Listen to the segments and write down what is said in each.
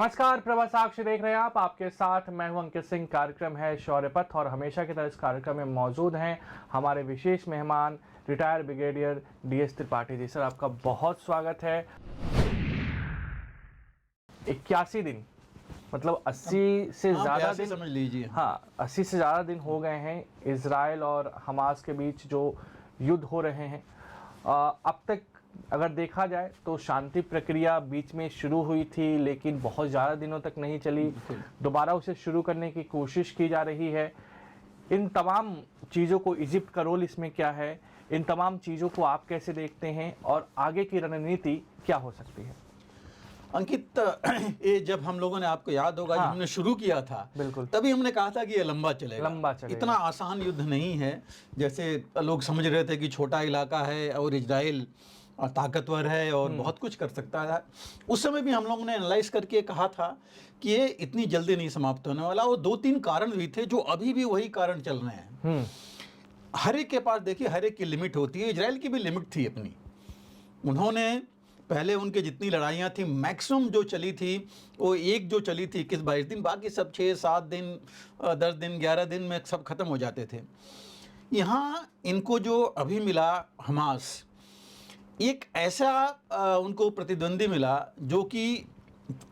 नमस्कार, प्रभा साक्षी देख रहे हैं आप। आपके साथ मैं हूं अंकित सिंह। कार्यक्रम है शौर्य पथ और हमेशा की तरह इस कार्यक्रम में मौजूद हैं हमारे विशेष मेहमान retired brigadier DS Tripathi ji. Sir, आपका बहुत स्वागत है। 81 दिन मतलब 80 से ज़्यादा दिन समझ लीजिए। हाँ, 80 से ज़्यादा दिन हो गए हैं इजराइल और हमास के बीच जो युद्ध हो रहे हैं। अब तक अगर देखा जाए तो शांति प्रक्रिया बीच में शुरू हुई थी, लेकिन बहुत ज़्यादा दिनों तक नहीं चली। दोबारा उसे शुरू करने की कोशिश की जा रही है। इन तमाम चीज़ों को, इजिप्ट का रोल इसमें क्या है, इन तमाम चीज़ों को आप कैसे देखते हैं और आगे की रणनीति क्या हो सकती है? अंकित, ये जब हम लोगों ने, आपको याद होगा, हाँ, जब हमने शुरू किया था, बिल्कुल, तभी हमने कहा था कि ये लंबा चलेगा। इतना आसान युद्ध नहीं है जैसे लोग समझ रहे थे कि छोटा इलाका है और इजराइल ताकतवर है और बहुत कुछ कर सकता है। उस समय भी हम लोगों ने एनालाइज करके कहा था कि ये इतनी जल्दी नहीं समाप्त होने वाला। और 2-3 कारण भी थे जो अभी भी वही कारण चल रहे हैं। हर एक के पास, देखिए, हर एक की लिमिट होती है। इजराइल की भी लिमिट थी अपनी। उन्होंने पहले, उनके जितनी लड़ाइयाँ थी, मैक्सिमम जो चली थी वो एक जो चली थी 21-22 दिन, बाकी सब 6-7 दिन, 10 दिन, 11 दिन में सब खत्म हो जाते थे। यहाँ इनको जो अभी मिला हमास, एक ऐसा उनको प्रतिद्वंदी मिला जो कि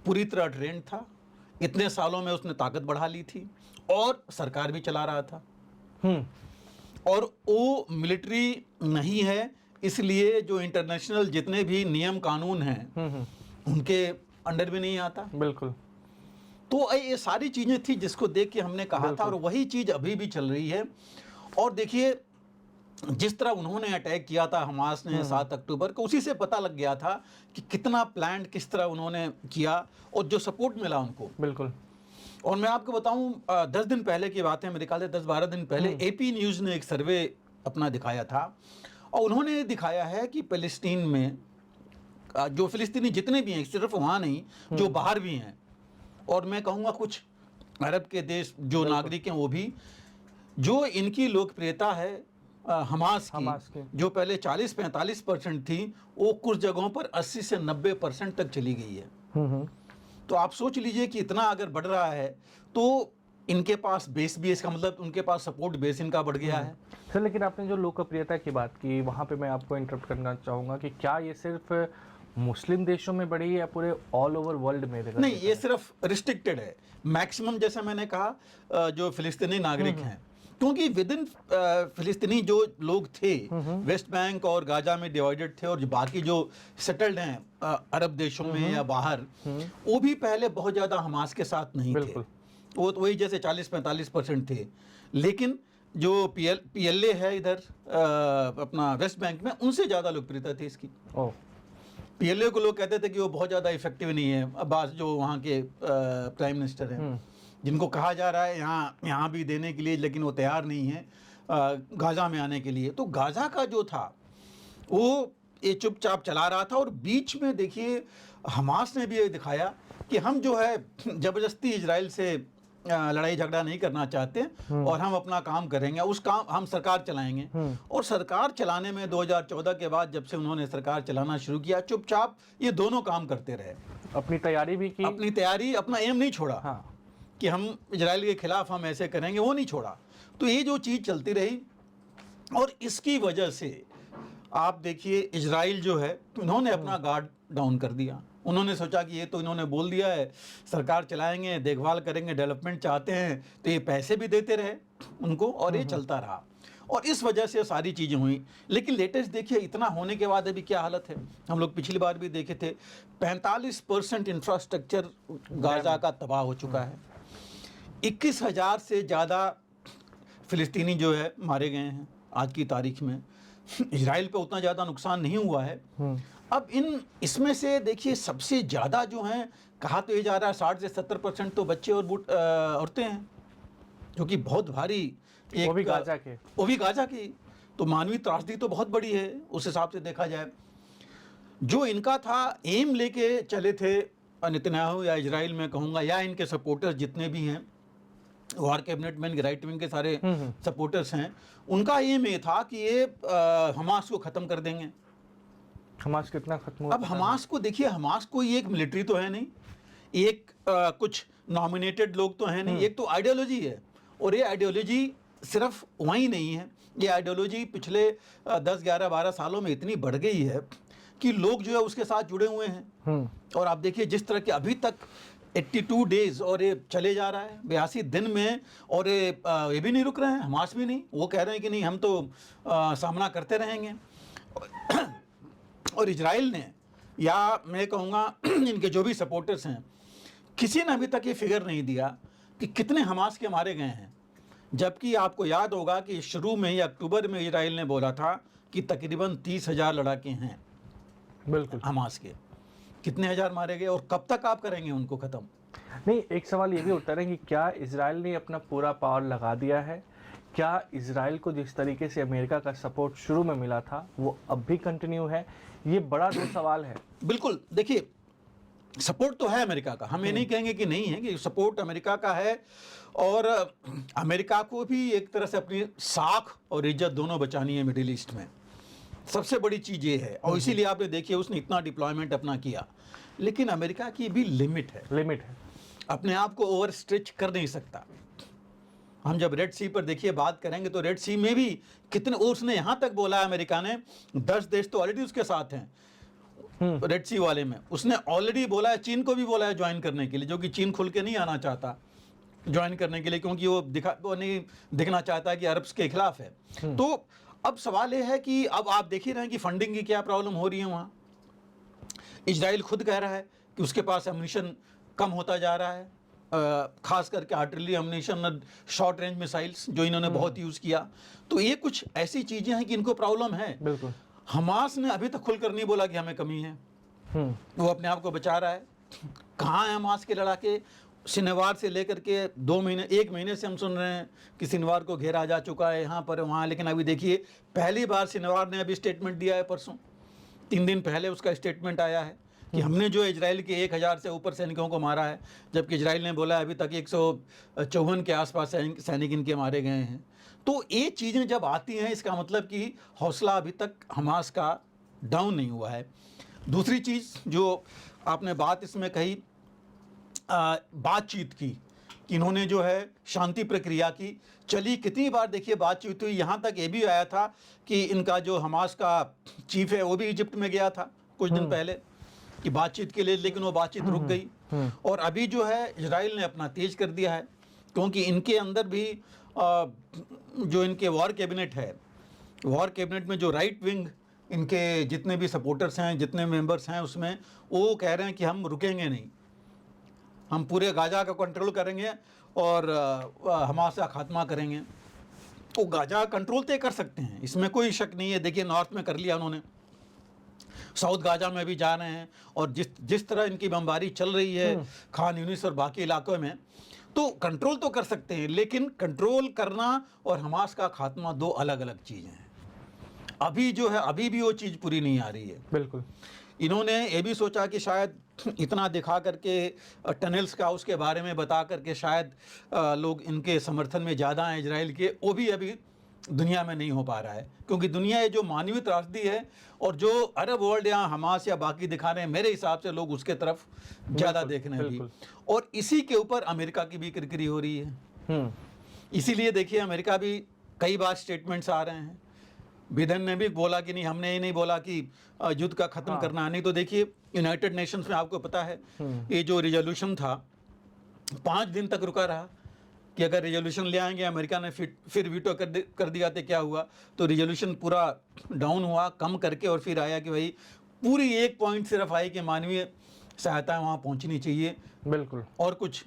पूरी तरह ट्रेंड था। इतने सालों में उसने ताकत बढ़ा ली थी और सरकार भी चला रहा था। और वो मिलिट्री नहीं है, इसलिए जो इंटरनेशनल जितने भी नियम कानून हैं उनके अंडर भी नहीं आता। बिल्कुल। तो ये सारी चीज़ें थी जिसको देख के हमने कहा था, और वही चीज़ अभी भी चल रही है। और देखिए, जिस तरह उन्होंने अटैक किया था हमास ने 7 अक्टूबर को, उसी से पता लग गया था कि कितना प्लान, किस तरह उन्होंने किया और जो सपोर्ट मिला उनको। बिल्कुल। और मैं आपको बताऊं, 10 दिन पहले की बात है, मेरे ख्याल से 10-12 दिन पहले एपी न्यूज़ ने एक सर्वे अपना दिखाया था, और उन्होंने दिखाया है कि फ़लस्तीन में जो फ़िलिस्तीनी जितने भी हैं, सिर्फ वहाँ नहीं, जो बाहर भी हैं, और मैं कहूँगा कुछ अरब के देश जो नागरिक हैं वो भी, जो इनकी लोकप्रियता है हमास की, जो पहले 40-45% थी, वो कुछ जगहों पर 80 से 90% तक चली गई है। तो आप सोच लीजिए कि इतना अगर बढ़ रहा है तो इनके पास बेस भी, इसका मतलब उनके पास सपोर्ट बेस इनका बढ़ गया है। सर, लेकिन आपने जो लोकप्रियता की बात की, वहाँ पे मैं आपको इंटरप्ट करना चाहूँगा कि क्या ये सिर्फ मुस्लिम देशों में बढ़ी है या पूरे ऑल ओवर वर्ल्ड में? नहीं, ये सिर्फ रिस्ट्रिक्टेड है। मैक्सिमम, जैसा मैंने कहा, जो फिलिस्तीनी नागरिक हैं, क्योंकि विद इन फिलिस्तीनी जो लोग थे वेस्ट बैंक और गाजा में डिवाइडेड थे, और जो बाकी जो सेटल्ड हैं अरब देशों में या बाहर, वो भी पहले बहुत ज़्यादा हमास के साथ नहीं थे। वो तो वही जैसे 40-45% थे। लेकिन जो पीएलए है इधर अपना वेस्ट बैंक में, उनसे ज़्यादा लोकप्रियता थी इसकी। पीएलए को लोग कहते थे कि वो बहुत ज़्यादा इफेक्टिव नहीं है। अब्बास जो वहाँ के प्राइम मिनिस्टर हैं, जिनको कहा जा रहा है यहाँ भी देने के लिए, लेकिन वो तैयार नहीं है गाज़ा में आने के लिए। तो गाज़ा का जो था वो ये चुपचाप चला रहा था, और बीच में देखिए हमास ने भी ये दिखाया कि हम जो है ज़बरदस्ती इजराइल से लड़ाई झगड़ा नहीं करना चाहते, और हम अपना काम करेंगे, उस काम हम सरकार चलाएंगे। और सरकार चलाने में 2014 के बाद जब से उन्होंने सरकार चलाना शुरू किया, चुपचाप ये दोनों काम करते रहे। अपनी तैयारी भी की, अपनी तैयारी, अपना एम नहीं छोड़ा कि हम इजराइल के खिलाफ हम ऐसे करेंगे, वो नहीं छोड़ा। तो ये जो चीज़ चलती रही, और इसकी वजह से आप देखिए इजराइल जो है, उन्होंने अपना गार्ड डाउन कर दिया। उन्होंने सोचा कि ये तो इन्होंने बोल दिया है सरकार चलाएंगे, देखभाल करेंगे, डेवलपमेंट चाहते हैं, तो ये पैसे भी देते रहे उनको, और ये चलता रहा, और इस वजह से सारी चीज़ें हुई। लेकिन लेटेस्ट देखिए, इतना होने के बाद अभी क्या हालत है, हम लोग पिछली बार भी देखे थे, 45% इंफ्रास्ट्रक्चर गाज़ा का तबाह हो चुका है। 21,000 से ज़्यादा फ़िलिस्तीनी जो है मारे गए हैं आज की तारीख में। इजराइल पे उतना ज़्यादा नुकसान नहीं हुआ है। अब इसमें से देखिए, सबसे ज़्यादा जो हैं, कहा तो ये जा रहा है 60 से 70% तो बच्चे और औरतें हैं, जो कि बहुत भारी एक, वो भी गाज़ा की तो मानवीय त्रासदी तो बहुत बड़ी है उस हिसाब से देखा जाए। जो इनका था एम लेके चले थे नेतन्याहू या इजराइल में कहूँगा, या इनके सपोर्टर्स जितने भी हैं, वार कैबिनेट में राइट विंग के सारे सपोर्टर्स हैं, उनका एम ये था कि ये हमास को ख़त्म कर देंगे। हमास कितना खत्म हुआ? अब हमास को देखिए, हमास कोई एक मिलिट्री तो है नहीं, एक कुछ नॉमिनेटेड लोग तो हैं नहीं, एक तो आइडियोलॉजी है, और ये आइडियोलॉजी सिर्फ वहीं नहीं है, ये आइडियोलॉजी पिछले 10, 11, 12 सालों में इतनी बढ़ गई है कि लोग जो है उसके साथ जुड़े हुए हैं। और आप देखिए जिस तरह के अभी तक 82 डेज और ये चले जा रहा है 82 दिन में, और ये भी नहीं रुक रहे हैं, हमास भी नहीं, वो कह रहे हैं कि नहीं हम तो सामना करते रहेंगे। और इजराइल ने, या मैं कहूँगा इनके जो भी सपोर्टर्स हैं, किसी ने अभी तक ये फिगर नहीं दिया कि कितने हमास के मारे गए हैं, जबकि आपको याद होगा कि शुरू में ही अक्टूबर में इजराइल ने बोला था कि तकरीबन 30,000 लड़ाके हैं बिल्कुल हमास के। कितने हजार मारे गए और कब तक आप करेंगे उनको ख़त्म? नहीं, एक सवाल ये भी उठता है कि क्या इजराइल ने अपना पूरा पावर लगा दिया है? क्या इजराइल को जिस तरीके से अमेरिका का सपोर्ट शुरू में मिला था वो अब भी कंटिन्यू है? ये बड़ा दो सवाल है। बिल्कुल, देखिए सपोर्ट तो है अमेरिका का, हम ये नहीं कहेंगे कि नहीं है, कि सपोर्ट अमेरिका का है, और अमेरिका को भी एक तरह से अपनी साख और इज्जत दोनों बचानी है मिडिल ईस्ट में, सबसे बड़ी चीज़ ये है। और इसीलिए आपने देखिए उसने इतना डिप्लॉयमेंट अपना किया, लेकिन अमेरिका की भी लिमिट है, अपने आप को ओवर स्ट्रेच कर नहीं सकता। हम जब रेड सी पर देखिए बात करेंगे तो रेड सी में भी कितने, उसने यहाँ तक बोला है अमेरिका ने, 10 देश तो ऑलरेडी उसके साथ हैं रेड सी वाले में, उसने ऑलरेडी बोला है, चीन को भी बोला है ज्वाइन करने के लिए, जो कि चीन खुल के नहीं आना चाहता ज्वाइन करने के लिए, क्योंकि वो नहीं दिखना चाहता है कि अरब्स के खिलाफ है। तो अब सवाल ये है कि अब आप देख ही रहे हैं कि फंडिंग की क्या प्रॉब्लम हो रही है वहाँ। इजराइल खुद कह रहा है कि उसके पास एमुनिशन कम होता जा रहा है, खास करके आर्टिलरी एमुनिशन और शॉर्ट रेंज मिसाइल्स जो इन्होंने बहुत यूज़ किया। तो ये कुछ ऐसी चीज़ें हैं कि इनको प्रॉब्लम है। बिल्कुल। हमास ने अभी तक खुलकर नहीं बोला कि हमें कमी है, वो अपने आप को बचा रहा है। कहाँ है हमास के लड़ाके? शनिवार से लेकर के 2 महीने, 1 महीने से हम सुन रहे हैं कि शनिवार को घेरा जा चुका है यहाँ पर वहाँ, लेकिन अभी देखिए पहली बार शनिवार ने अभी स्टेटमेंट दिया है, परसों 3 दिन पहले उसका स्टेटमेंट आया है कि हमने जो इजराइल के 1000 से ऊपर सैनिकों को मारा है, जबकि इजराइल ने बोला अभी तक 154 के आसपास सैनिक इनके मारे गए हैं। तो ये चीज़ें जब आती हैं, इसका मतलब कि हौसला अभी तक हमास का डाउन नहीं हुआ है। दूसरी चीज़ जो आपने बात इसमें कही, बातचीत की, कि इन्होंने जो है शांति प्रक्रिया की, चली कितनी बार देखिए बातचीत हुई। यहाँ तक ये भी आया था कि इनका जो हमास का चीफ है वो भी इजिप्ट में गया था कुछ दिन पहले कि बातचीत के लिए, लेकिन वो बातचीत रुक गई। और अभी जो है इजराइल ने अपना तेज कर दिया है, क्योंकि इनके अंदर भी जो इनके वॉर कैबिनेट है, वॉर कैबिनेट में जो राइट विंग इनके जितने भी सपोर्टर्स हैं, जितने मेंबर्स हैं, उसमें वो कह रहे हैं कि हम रुकेंगे नहीं, हम पूरे गाजा का कंट्रोल करेंगे और हमास का खात्मा करेंगे। तो गाजा कंट्रोल तो कर सकते हैं, इसमें कोई शक नहीं है। देखिए नॉर्थ में कर लिया उन्होंने, साउथ गाजा में भी जा रहे हैं, और जिस तरह इनकी बमबारी चल रही है खान यूनिस और बाकी इलाकों में, तो कंट्रोल तो कर सकते हैं, लेकिन कंट्रोल करना और हमास का खात्मा दो अलग अलग चीज़ें हैं। अभी जो है अभी भी वो चीज़ पूरी नहीं आ रही है। बिल्कुल। इन्होंने ये भी सोचा कि शायद इतना दिखा करके, टनल्स का उसके बारे में बता करके शायद लोग इनके समर्थन में ज़्यादा हैं इजराइल के, वो भी अभी दुनिया में नहीं हो पा रहा है, क्योंकि दुनिया ये जो मानवीय त्रासदी है और जो अरब वर्ल्ड या हमास या बाकी दिखा रहे हैं, मेरे हिसाब से लोग उसके तरफ ज़्यादा देख रहे हैं अभी। और इसी के ऊपर अमेरिका की भी किरकिरी हो रही है। इसीलिए देखिए अमेरिका भी कई बार स्टेटमेंट्स आ रहे हैं, बिडेन ने भी बोला कि नहीं, हमने ये नहीं बोला कि युद्ध का ख़त्म करना, नहीं तो देखिए यूनाइटेड नेशंस में आपको पता है ये जो रिजोल्यूशन था 5 दिन तक रुका रहा कि अगर रिजोल्यूशन ले आएंगे। अमेरिका ने फिर वीटो कर दिया, तो क्या हुआ, तो रिजोल्यूशन पूरा डाउन हुआ, कम करके, और फिर आया कि भाई पूरी एक पॉइंट सिर्फ आई कि मानवीय सहायता वहाँ पहुँचनी चाहिए, बिल्कुल, और कुछ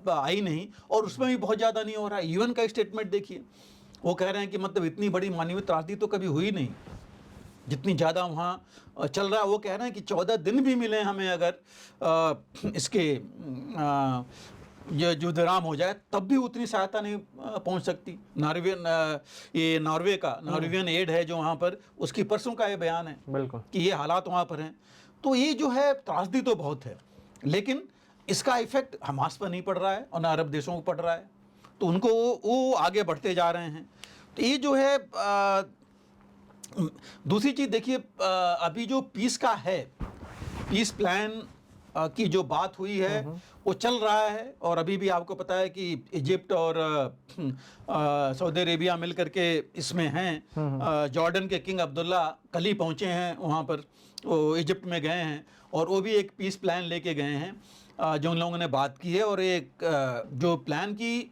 आई नहीं। और उसमें भी बहुत ज़्यादा नहीं हो रहा है। यूएन का स्टेटमेंट देखिए, वो कह रहे हैं कि मतलब इतनी बड़ी मानवीय त्रासदी तो कभी हुई नहीं जितनी ज़्यादा वहाँ चल रहा है। वो कह रहे हैं कि 14 दिन भी मिले हमें अगर इसके ये युद्ध विराम हो जाए, तब भी उतनी सहायता नहीं पहुँच सकती। नॉर्वेवियन एड है जो वहाँ पर, उसकी परसों का ये बयान है बिल्कुल कि ये हालात वहाँ पर हैं। तो ये जो है त्रासदी तो बहुत है, लेकिन इसका इफेक्ट हमास पर नहीं पड़ रहा है और ना अरब देशों को पड़ रहा है, तो उनको वो आगे बढ़ते जा रहे हैं। तो ये जो है दूसरी चीज़ देखिए, अभी जो पीस का है, पीस प्लान की जो बात हुई है वो चल रहा है। और अभी भी आपको पता है कि इजिप्ट और सऊदी अरेबिया मिल करके इसमें हैं। जॉर्डन के किंग अब्दुल्ला कल ही पहुँचे हैं वहाँ पर, वो इजिप्ट में गए हैं और वो भी एक पीस प्लान लेके गए हैं जो उन लोगों ने बात की है। और एक जो प्लान की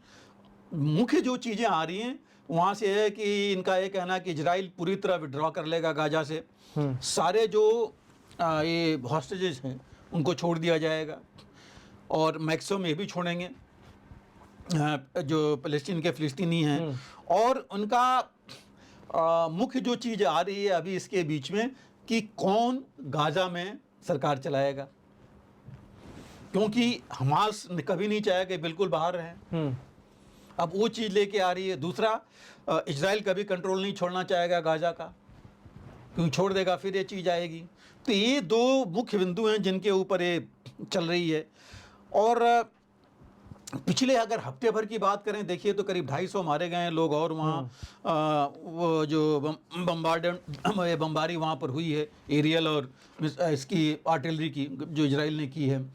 मुख्य जो चीज़ें आ रही हैं वहाँ से है कि इनका ये कहना है कि इजराइल पूरी तरह विड्रॉ कर लेगा गाजा से, सारे जो ये हॉस्टेजेस हैं उनको छोड़ दिया जाएगा और मैक्सिमम ये भी छोड़ेंगे जो फ़लस्तीन के फ़िलिस्तीनी हैं। और उनका मुख्य जो चीज़ आ रही है अभी इसके बीच में कि कौन गाजा में सरकार चलाएगा, क्योंकि हमास ने कभी नहीं चाहा कि बिल्कुल बाहर रहें, अब वो चीज़ लेके आ रही है। दूसरा, इजराइल कभी कंट्रोल नहीं छोड़ना चाहेगा गाजा का, क्योंकि छोड़ देगा फिर ये चीज़ आएगी। तो ये दो मुख्य बिंदु हैं जिनके ऊपर ये चल रही है। और पिछले अगर हफ्ते भर की बात करें, देखिए तो करीब 250 मारे गए हैं लोग और वहाँ वो जो बमबारी वहाँ पर हुई है एरियल और इसकी आर्टिलरी की जो इजराइल ने की है।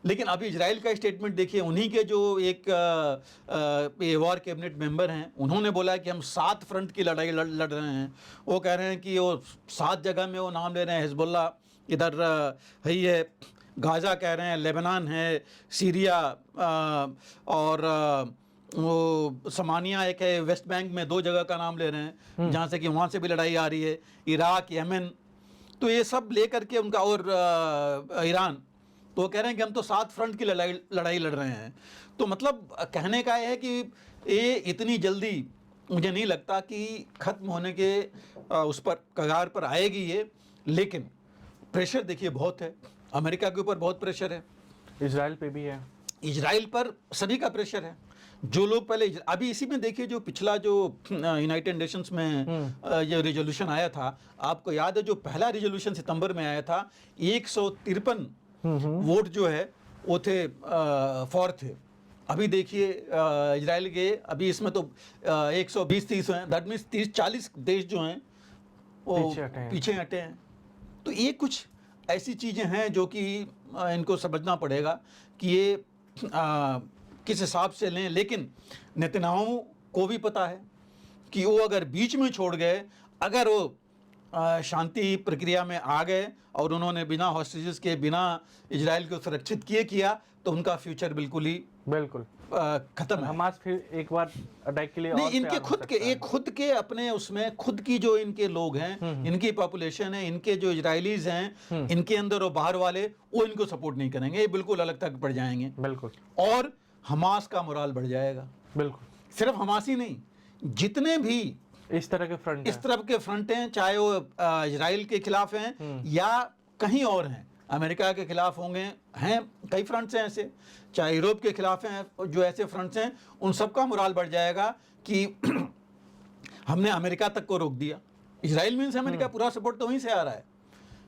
लेकिन अभी इजराइल का स्टेटमेंट देखिए, उन्हीं के जो एक वॉर कैबिनेट मेंबर हैं उन्होंने बोला कि हम 7 फ्रंट की लड़ाई लड़ रहे हैं। वो कह रहे हैं कि वो 7 जगह में वो नाम ले रहे हैं, हिजबुल्ला इधर है, गाज़ा कह रहे हैं, लेबनान है, सीरिया और वो समानिया एक है, वेस्ट बैंक में 2 जगह का नाम ले रहे हैं जहाँ से कि वहाँ से भी लड़ाई आ रही है, इराक, यमन, तो ये सब ले करके उनका, और ईरान, तो वो कह रहे हैं कि हम तो 7 फ्रंट की लड़ाई लड़ रहे हैं। तो मतलब कहने का ये है कि ये इतनी जल्दी मुझे नहीं लगता कि ख़त्म होने के उस पर कगार पर आएगी ये। लेकिन प्रेशर देखिए बहुत है, अमेरिका के ऊपर बहुत प्रेशर है, इजराइल पे भी है, इजराइल पर सभी का प्रेशर है। जो लोग पहले अभी इसी में देखिए जो पिछला जो यूनाइटेड नेशंस में ये रिजोल्यूशन आया था, आपको याद है जो पहला रिजोल्यूशन सितंबर में आया था 153 वोट जो है वो थे फॉर थे। अभी देखिए इजराइल के अभी इसमें तो 120-30 हैं, दैट मीन्स 30-40 देश जो हैं वो पीछे हटे हैं। तो ये कुछ ऐसी चीज़ें हैं जो कि इनको समझना पड़ेगा कि ये किस हिसाब से लें। लेकिन नेतन्याहू को भी पता है कि वो अगर बीच में छोड़ गए, अगर वो शांति प्रक्रिया में आ गए और उन्होंने बिना हॉस्टेजेस के, बिना इजराइल को सुरक्षित किया, तो उनका फ्यूचर बिल्कुल खत्म है। हमास फिर एक बार अटैक के लिए नहीं, इनके खुद के अपने उसमें खुद की जो इनके लोग हैं, इनकी पॉपुलेशन है, इनके जो इजरायलीज हैं, इनके अंदर और बाहर वाले, वो इनको सपोर्ट नहीं करेंगे, ये बिल्कुल अलग तक पड़ जाएंगे। बिल्कुल। और हमास का मोराल बढ़ जाएगा। बिल्कुल। सिर्फ हमास ही नहीं, जितने भी इस तरह के फ्रंट हैं, चाहे वो इजराइल के खिलाफ हैं या कहीं और हैं, अमेरिका के खिलाफ होंगे, हैं कई फ्रंट्स हैं ऐसे, चाहे यूरोप के खिलाफ हैं, जो ऐसे फ्रंट्स हैं, उन सबका मोराल बढ़ जाएगा कि हमने अमेरिका तक को रोक दिया। इजराइल मीन्स अमेरिका, पूरा सपोर्ट तो वहीं से आ रहा है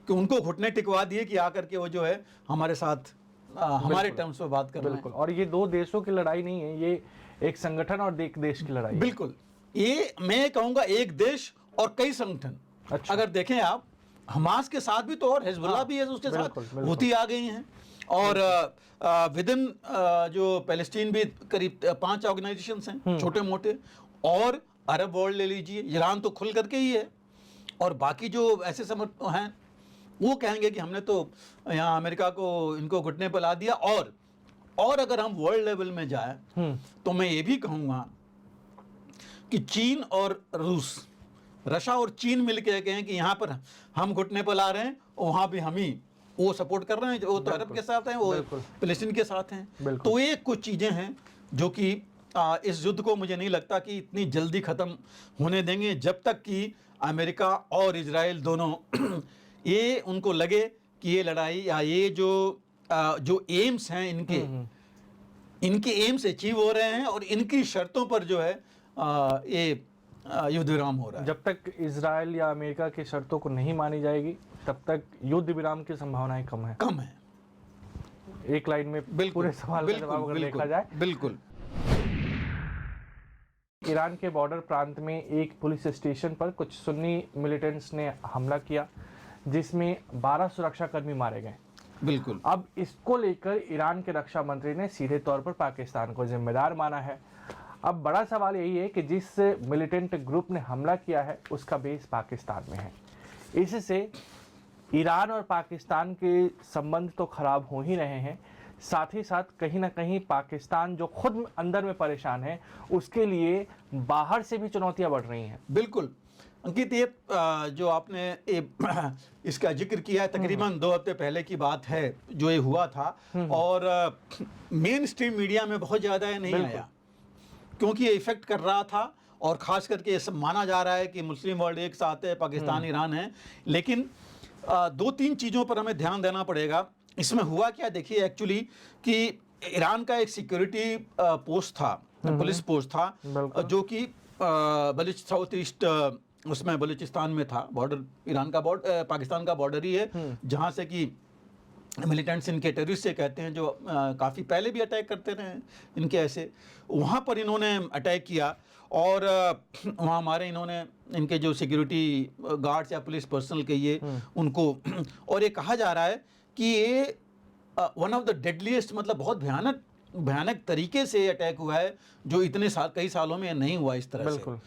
कि उनको घुटने टिकवा दिए कि आकर के वो जो है हमारे साथ हमारे टर्म्स पे बात कर रहे हैं। बिल्कुल। और ये 2 देशों की लड़ाई नहीं है, ये एक संगठन और एक देश की लड़ाई है। बिल्कुल, ये मैं कहूँगा एक देश और कई संगठन। अच्छा। अगर देखें आप, हमास के साथ भी तो और हिजबुल्लाह भी है, उसके साथ हुती आ गई हैं, और विदिन जो पैलेस्टीन भी करीब 5 ऑर्गेनाइजेशंस हैं छोटे मोटे, और अरब वर्ल्ड ले लीजिए, ईरान तो खुल करके ही है, और बाकी जो ऐसे हैं वो कहेंगे कि हमने तो यहाँ अमेरिका को इनको घुटने पर ला दिया। और अगर हम वर्ल्ड लेवल में जाए तो मैं ये भी कहूँगा कि चीन और रूस, रशिया और चीन मिल के कहें कि यहाँ पर हम घुटने पर ला रहे हैं, और वहाँ भी हम ही वो सपोर्ट कर रहे हैं, वो तो अरब के साथ हैं, वो फिलिस्तीन के साथ हैं। तो ये कुछ चीज़ें हैं जो कि इस युद्ध को मुझे नहीं लगता कि इतनी जल्दी ख़त्म होने देंगे, जब तक कि अमेरिका और इजराइल दोनों ये उनको लगे कि ये लड़ाई या ये जो एम्स हैं इनके एम्स अचीव हो रहे हैं और इनकी शर्तों पर जो है ये युद्ध विराम हो रहा है। जब तक इजराइल या अमेरिका की शर्तों को नहीं मानी जाएगी, तब तक युद्ध विराम की संभावनाएं कम है। एक लाइन में पूरे सवाल का जवाब अगर देखा जाए, बिल्कुल। ईरान के बॉर्डर प्रांत में एक पुलिस स्टेशन पर कुछ सुन्नी मिलिटेंट्स ने हमला किया, जिसमें 12 सुरक्षाकर्मी मारे गए। बिल्कुल। अब इसको लेकर ईरान के रक्षा मंत्री ने सीधे तौर पर पाकिस्तान को जिम्मेदार माना है। अब बड़ा सवाल यही है कि जिस मिलिटेंट ग्रुप ने हमला किया है उसका बेस पाकिस्तान में है। इससे ईरान और पाकिस्तान के संबंध तो खराब हो ही रहे हैं, साथ ही साथ कहीं ना कहीं पाकिस्तान जो खुद अंदर में परेशान है उसके लिए बाहर से भी चुनौतियां बढ़ रही हैं। बिल्कुल अंकित, ये जो आपने इसका जिक्र किया है, तकरीबन 2 हफ्ते पहले की बात है जो ये हुआ था, और मेन स्ट्रीम मीडिया में बहुत ज़्यादा ये नहीं आया क्योंकि ये इफेक्ट कर रहा था, और ख़ास करके ये सब माना जा रहा है कि मुस्लिम वर्ल्ड एक साथ है, पाकिस्तान ईरान है। लेकिन 2-3 चीज़ों पर हमें ध्यान देना पड़ेगा। इसमें हुआ क्या, देखिए एक्चुअली कि ईरान का एक सिक्योरिटी पोस्ट था, पुलिस पोस्ट था, जो कि साउथ ईस्ट उसमें बलूचिस्तान में था। बॉर्डर ईरान का बॉर्डर पाकिस्तान का बॉर्डर ही है, जहाँ से कि मिलिटेंट्स इनके टेररिस्ट से कहते हैं, जो काफ़ी पहले भी अटैक करते रहे हैं इनके ऐसे। वहाँ पर इन्होंने अटैक किया, और वहाँ हमारे इन्होंने इनके जो सिक्योरिटी गार्ड्स या पुलिस पर्सनल कहिए उनको, और ये कहा जा रहा है कि ये वन ऑफ द डेडलीस्ट, मतलब बहुत भयानक तरीके से अटैक हुआ है, जो इतने कई सालों में नहीं हुआ इस तरह से।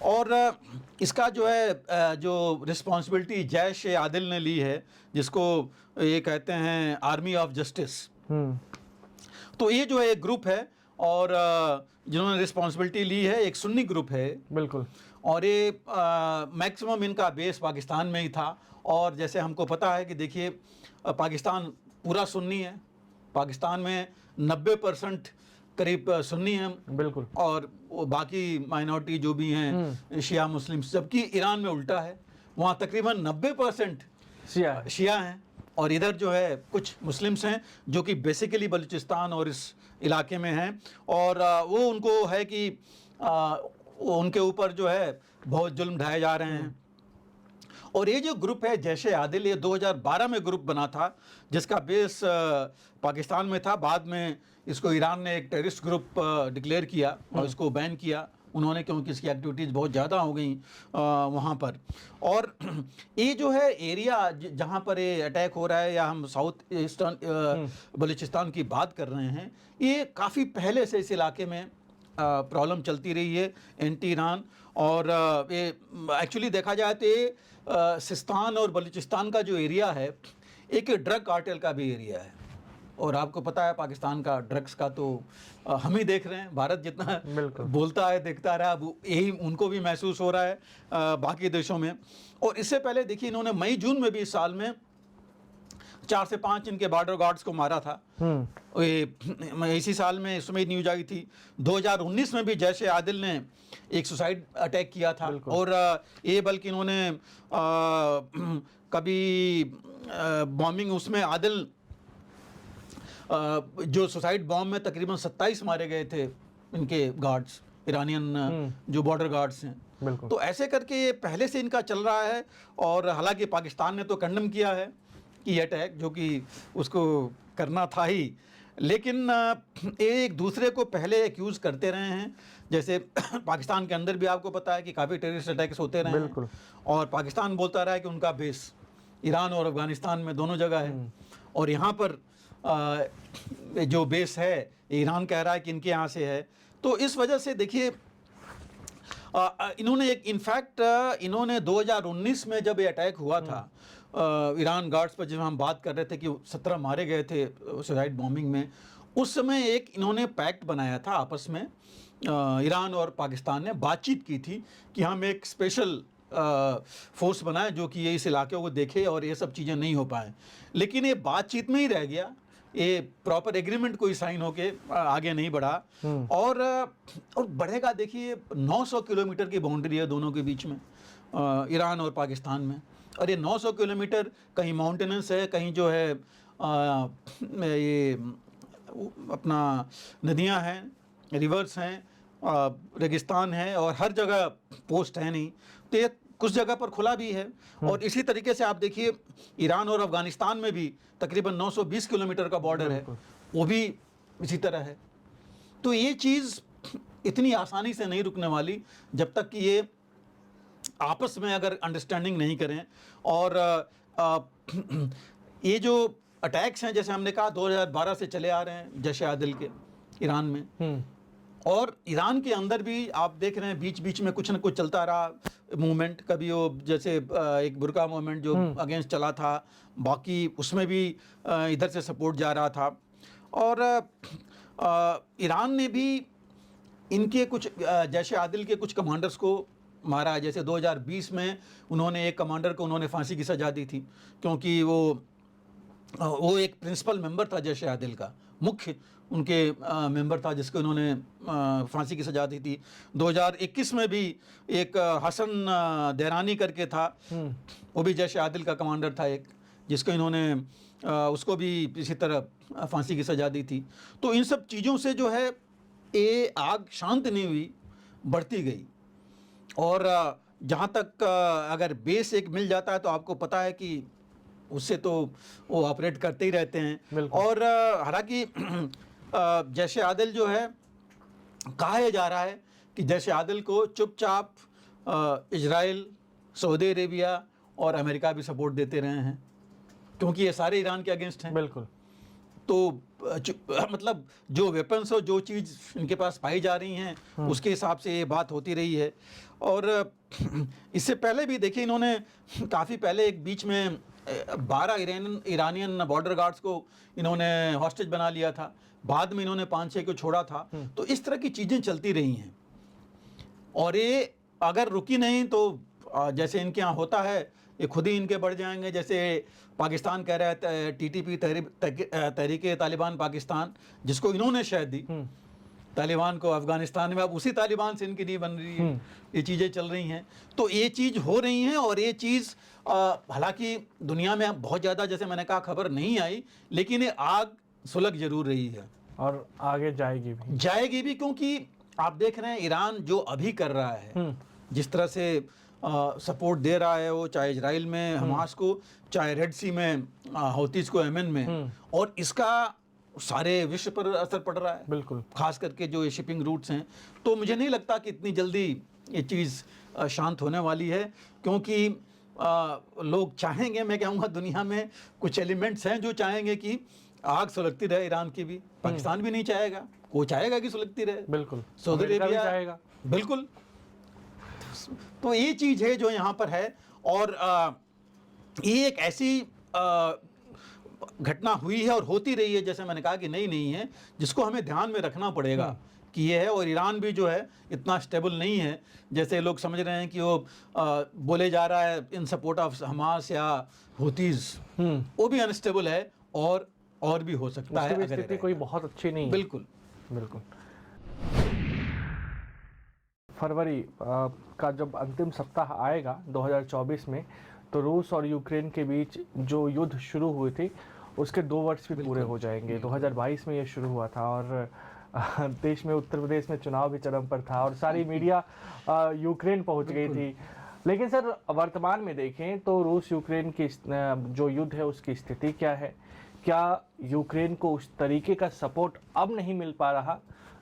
और इसका जो है जो रिस्पॉन्सिबिलिटी जैश ए आदिल ने ली है, जिसको ये कहते हैं आर्मी ऑफ जस्टिस। तो ये जो है एक ग्रुप है, और जिन्होंने रिस्पॉन्सिबिलिटी ली है, एक सुन्नी ग्रुप है। बिल्कुल। और ये मैक्सिमम इनका बेस पाकिस्तान में ही था। और जैसे हमको पता है कि देखिए पाकिस्तान पूरा सुन्नी है, पाकिस्तान में 90% करीब सुन्नी हैं, बिल्कुल, और बाकी माइनॉरिटी जो भी हैं शिया मुस्लिम्स, जबकि ईरान में उल्टा है, वहाँ तकरीबन 90% शिया हैं, और इधर जो है कुछ मुस्लिम्स हैं जो कि बेसिकली बलूचिस्तान और इस इलाके में हैं। और वो उनको है कि उनके ऊपर जो है बहुत जुल्म ढाए जा रहे हैं। और ये जो ग्रुप है जैश ए आदिल, ये 2012 में ग्रुप बना था, जिसका बेस पाकिस्तान में था। बाद में इसको ईरान ने एक टेररिस्ट ग्रुप डिक्लेयर किया और इसको बैन किया उन्होंने, क्योंकि इसकी एक्टिविटीज़ बहुत ज़्यादा हो गई वहाँ पर। और ये जो है एरिया जहाँ पर ये अटैक हो रहा है, या हम साउथ ईस्टर्न बलूचिस्तान की बात कर रहे हैं, ये काफ़ी पहले से इस इलाके में प्रॉब्लम चलती रही है, एंटी ईरान। और ये एक्चुअली देखा जाए तो ये सिस्तान और बलूचिस्तान का जो एरिया है, एक ड्रग कार्टेल का भी एरिया है। और आपको पता है पाकिस्तान का ड्रग्स का तो हम ही देख रहे हैं, भारत जितना बोलता है देखता रहा, अब यही उनको भी महसूस हो रहा है बाकी देशों में। और इससे पहले देखिए इन्होंने मई जून में भी इस साल में 4 से 5 इनके बॉर्डर गार्ड्स को मारा था। इसी साल में इसमें न्यूज आई थी। 2019 में भी जैश ए आदिल ने एक सुसाइड अटैक किया था, और ये बल्कि इन्होंने कभी बॉम्बिंग उसमें आदिल जो सुसाइड बॉम्ब में तकरीबन 27 मारे गए थे इनके गार्ड्स, ईरानियन जो बॉर्डर गार्ड्स हैं। तो ऐसे करके ये पहले से इनका चल रहा है। और हालांकि पाकिस्तान ने तो कंडम किया है कि ये अटैक जो कि उसको करना था ही, लेकिन ये एक दूसरे को पहले एक्यूज़ करते रहे हैं। जैसे पाकिस्तान के अंदर भी आपको पता है कि काफ़ी टेररिस्ट अटैक्स होते रहे हैं, और पाकिस्तान बोलता रहा है कि उनका बेस ईरान और अफगानिस्तान में दोनों जगह है, और यहाँ पर जो बेस है ईरान कह रहा है कि इनके यहाँ से है। तो इस वजह से देखिए इन्होंने एक इनफैक्ट इन्होंने 2019 में जब ये अटैक हुआ था ईरान गार्ड्स पर, जब हम बात कर रहे थे कि 17 मारे गए थे सुसाइड बॉम्बिंग में, उस समय एक इन्होंने पैक्ट बनाया था आपस में, ईरान और पाकिस्तान ने बातचीत की थी कि हम एक स्पेशल फोर्स बनाए जो कि ये इस इलाके को देखे और ये सब चीज़ें नहीं हो पाए। लेकिन ये बातचीत में ही रह गया, ये प्रॉपर एग्रीमेंट कोई साइन होके आगे नहीं बढ़ा। और बढ़ेगा, देखिए 900 किलोमीटर की बाउंड्री है दोनों के बीच में, ईरान और पाकिस्तान में। और ये 900 किलोमीटर कहीं माउंटेनस है, कहीं जो है ये अपना नदियां हैं, रिवर्स हैं, रेगिस्तान है, और हर जगह पोस्ट है नहीं। तो ये कुछ जगह पर खुला भी है। और इसी तरीके से आप देखिए ईरान और अफगानिस्तान में भी तकरीबन 920 किलोमीटर का बॉर्डर है, वो भी इसी तरह है। तो ये चीज़ इतनी आसानी से नहीं रुकने वाली जब तक कि ये आपस में अगर अंडरस्टैंडिंग नहीं करें। और ये जो अटैक्स हैं जैसे हमने कहा 2012 से चले आ रहे हैं जैश आदिल के ईरान में, और ईरान के अंदर भी आप देख रहे हैं बीच बीच में कुछ न कुछ चलता रहा मूवमेंट। कभी वो जैसे एक बुर्का मूवमेंट जो अगेंस्ट चला था, बाकी उसमें भी इधर से सपोर्ट जा रहा था। और ईरान ने भी इनके कुछ जैश आदिल के कुछ कमांडर्स को मारा है। जैसे 2020 में उन्होंने एक कमांडर को उन्होंने फांसी की सज़ा दी थी, क्योंकि वो एक प्रिंसिपल मेंबर था जैश आदिल का, मुख्य उनके मेंबर था जिसको उन्होंने फांसी की सज़ा दी थी। 2021 में भी एक हसन देरानी करके था, वो भी जैश आदिल का कमांडर था एक, जिसको इन्होंने उसको भी इसी तरह फांसी की सज़ा दी थी। तो इन सब चीज़ों से जो है ये आग शांत नहीं हुई, बढ़ती गई। और जहाँ तक अगर बेस एक मिल जाता है तो आपको पता है कि उससे तो वो ऑपरेट करते ही रहते हैं। और हालांकि जैश आदिल जो है, कहा यह जा रहा है कि जैश आदिल को चुपचाप इजराइल, सऊदी अरेबिया और अमेरिका भी सपोर्ट देते रहे हैं, क्योंकि ये सारे ईरान के अगेंस्ट हैं। बिल्कुल। तो मतलब जो वेपन्स और जो चीज़ इनके पास पाई जा रही हैं उसके हिसाब से ये बात होती रही है। और इससे पहले भी देखिए, इन्होंने काफ़ी पहले एक बीच में 12 ईरानियन बॉर्डर गार्ड्स को इन्होंने हॉस्टेज बना लिया था, बाद में इन्होंने 5-6 को छोड़ा था। तो इस तरह की चीज़ें चलती रही हैं, और ये अगर रुकी नहीं तो जैसे इनके यहाँ होता है, ये खुद ही इनके बढ़ जाएंगे। जैसे पाकिस्तान कह रहा है TTP तहरीके तालिबान पाकिस्तान, जिसको इन्होंने शह दी तालिबान को अफगानिस्तान में, अब उसी तालिबान से इनकी नहीं बन रही है। ये चीज़ें चल रही हैं, तो ये चीज़ हो रही हैं। और ये चीज़ हालांकि दुनिया में बहुत ज़्यादा, जैसे मैंने कहा, खबर नहीं आई, लेकिन ये आग सुलग जरूर रही है और आगे जाएगी भी, क्योंकि आप देख रहे हैं ईरान जो अभी कर रहा है, जिस तरह से सपोर्ट दे रहा है वो, चाहे इजराइल में हमास को, चाहे रेड सी में हौतीस को यमन में, और इसका सारे विश्व पर असर पड़ रहा है। बिल्कुल, खास करके जो ये शिपिंग रूट्स हैं। तो मुझे नहीं लगता कि इतनी जल्दी ये चीज़ शांत होने वाली है, क्योंकि लोग चाहेंगे, मैं कहूँगा दुनिया में कुछ एलिमेंट्स हैं जो चाहेंगे कि आग सुलगती रहे ईरान की भी। पाकिस्तान भी नहीं चाहेगा, वो चाहेगा कि सुलगती रहे। बिल्कुल, सऊदी अरेबिया चाहेगा, बिल्कुल। तो ये चीज़ है जो यहाँ पर है। और ये एक ऐसी घटना हुई है और होती रही है, जैसे मैंने कहा कि नहीं है, जिसको हमें ध्यान में रखना पड़ेगा कि ये है। और ईरान भी जो है इतना स्टेबल नहीं है जैसे लोग समझ रहे हैं कि वो बोले जा रहा है इन सपोर्ट ऑफ हमास या हुतीज, वो भी अनस्टेबल है और भी हो सकता है। स्थिति कोई बहुत अच्छी नहीं है। बिल्कुल बिल्कुल। फरवरी का जब अंतिम सप्ताह आएगा 2024 में, तो रूस और यूक्रेन के बीच जो युद्ध शुरू हुए थे उसके 2 वर्ष भी पूरे हो जाएंगे। 2022 में ये शुरू हुआ था, और देश में, उत्तर प्रदेश में चुनाव भी चरम पर था, और सारी मीडिया यूक्रेन पहुंच गई थी। लेकिन सर, वर्तमान में देखें तो रूस यूक्रेन की जो युद्ध है उसकी स्थिति क्या है? क्या यूक्रेन को उस तरीके का सपोर्ट अब नहीं मिल पा रहा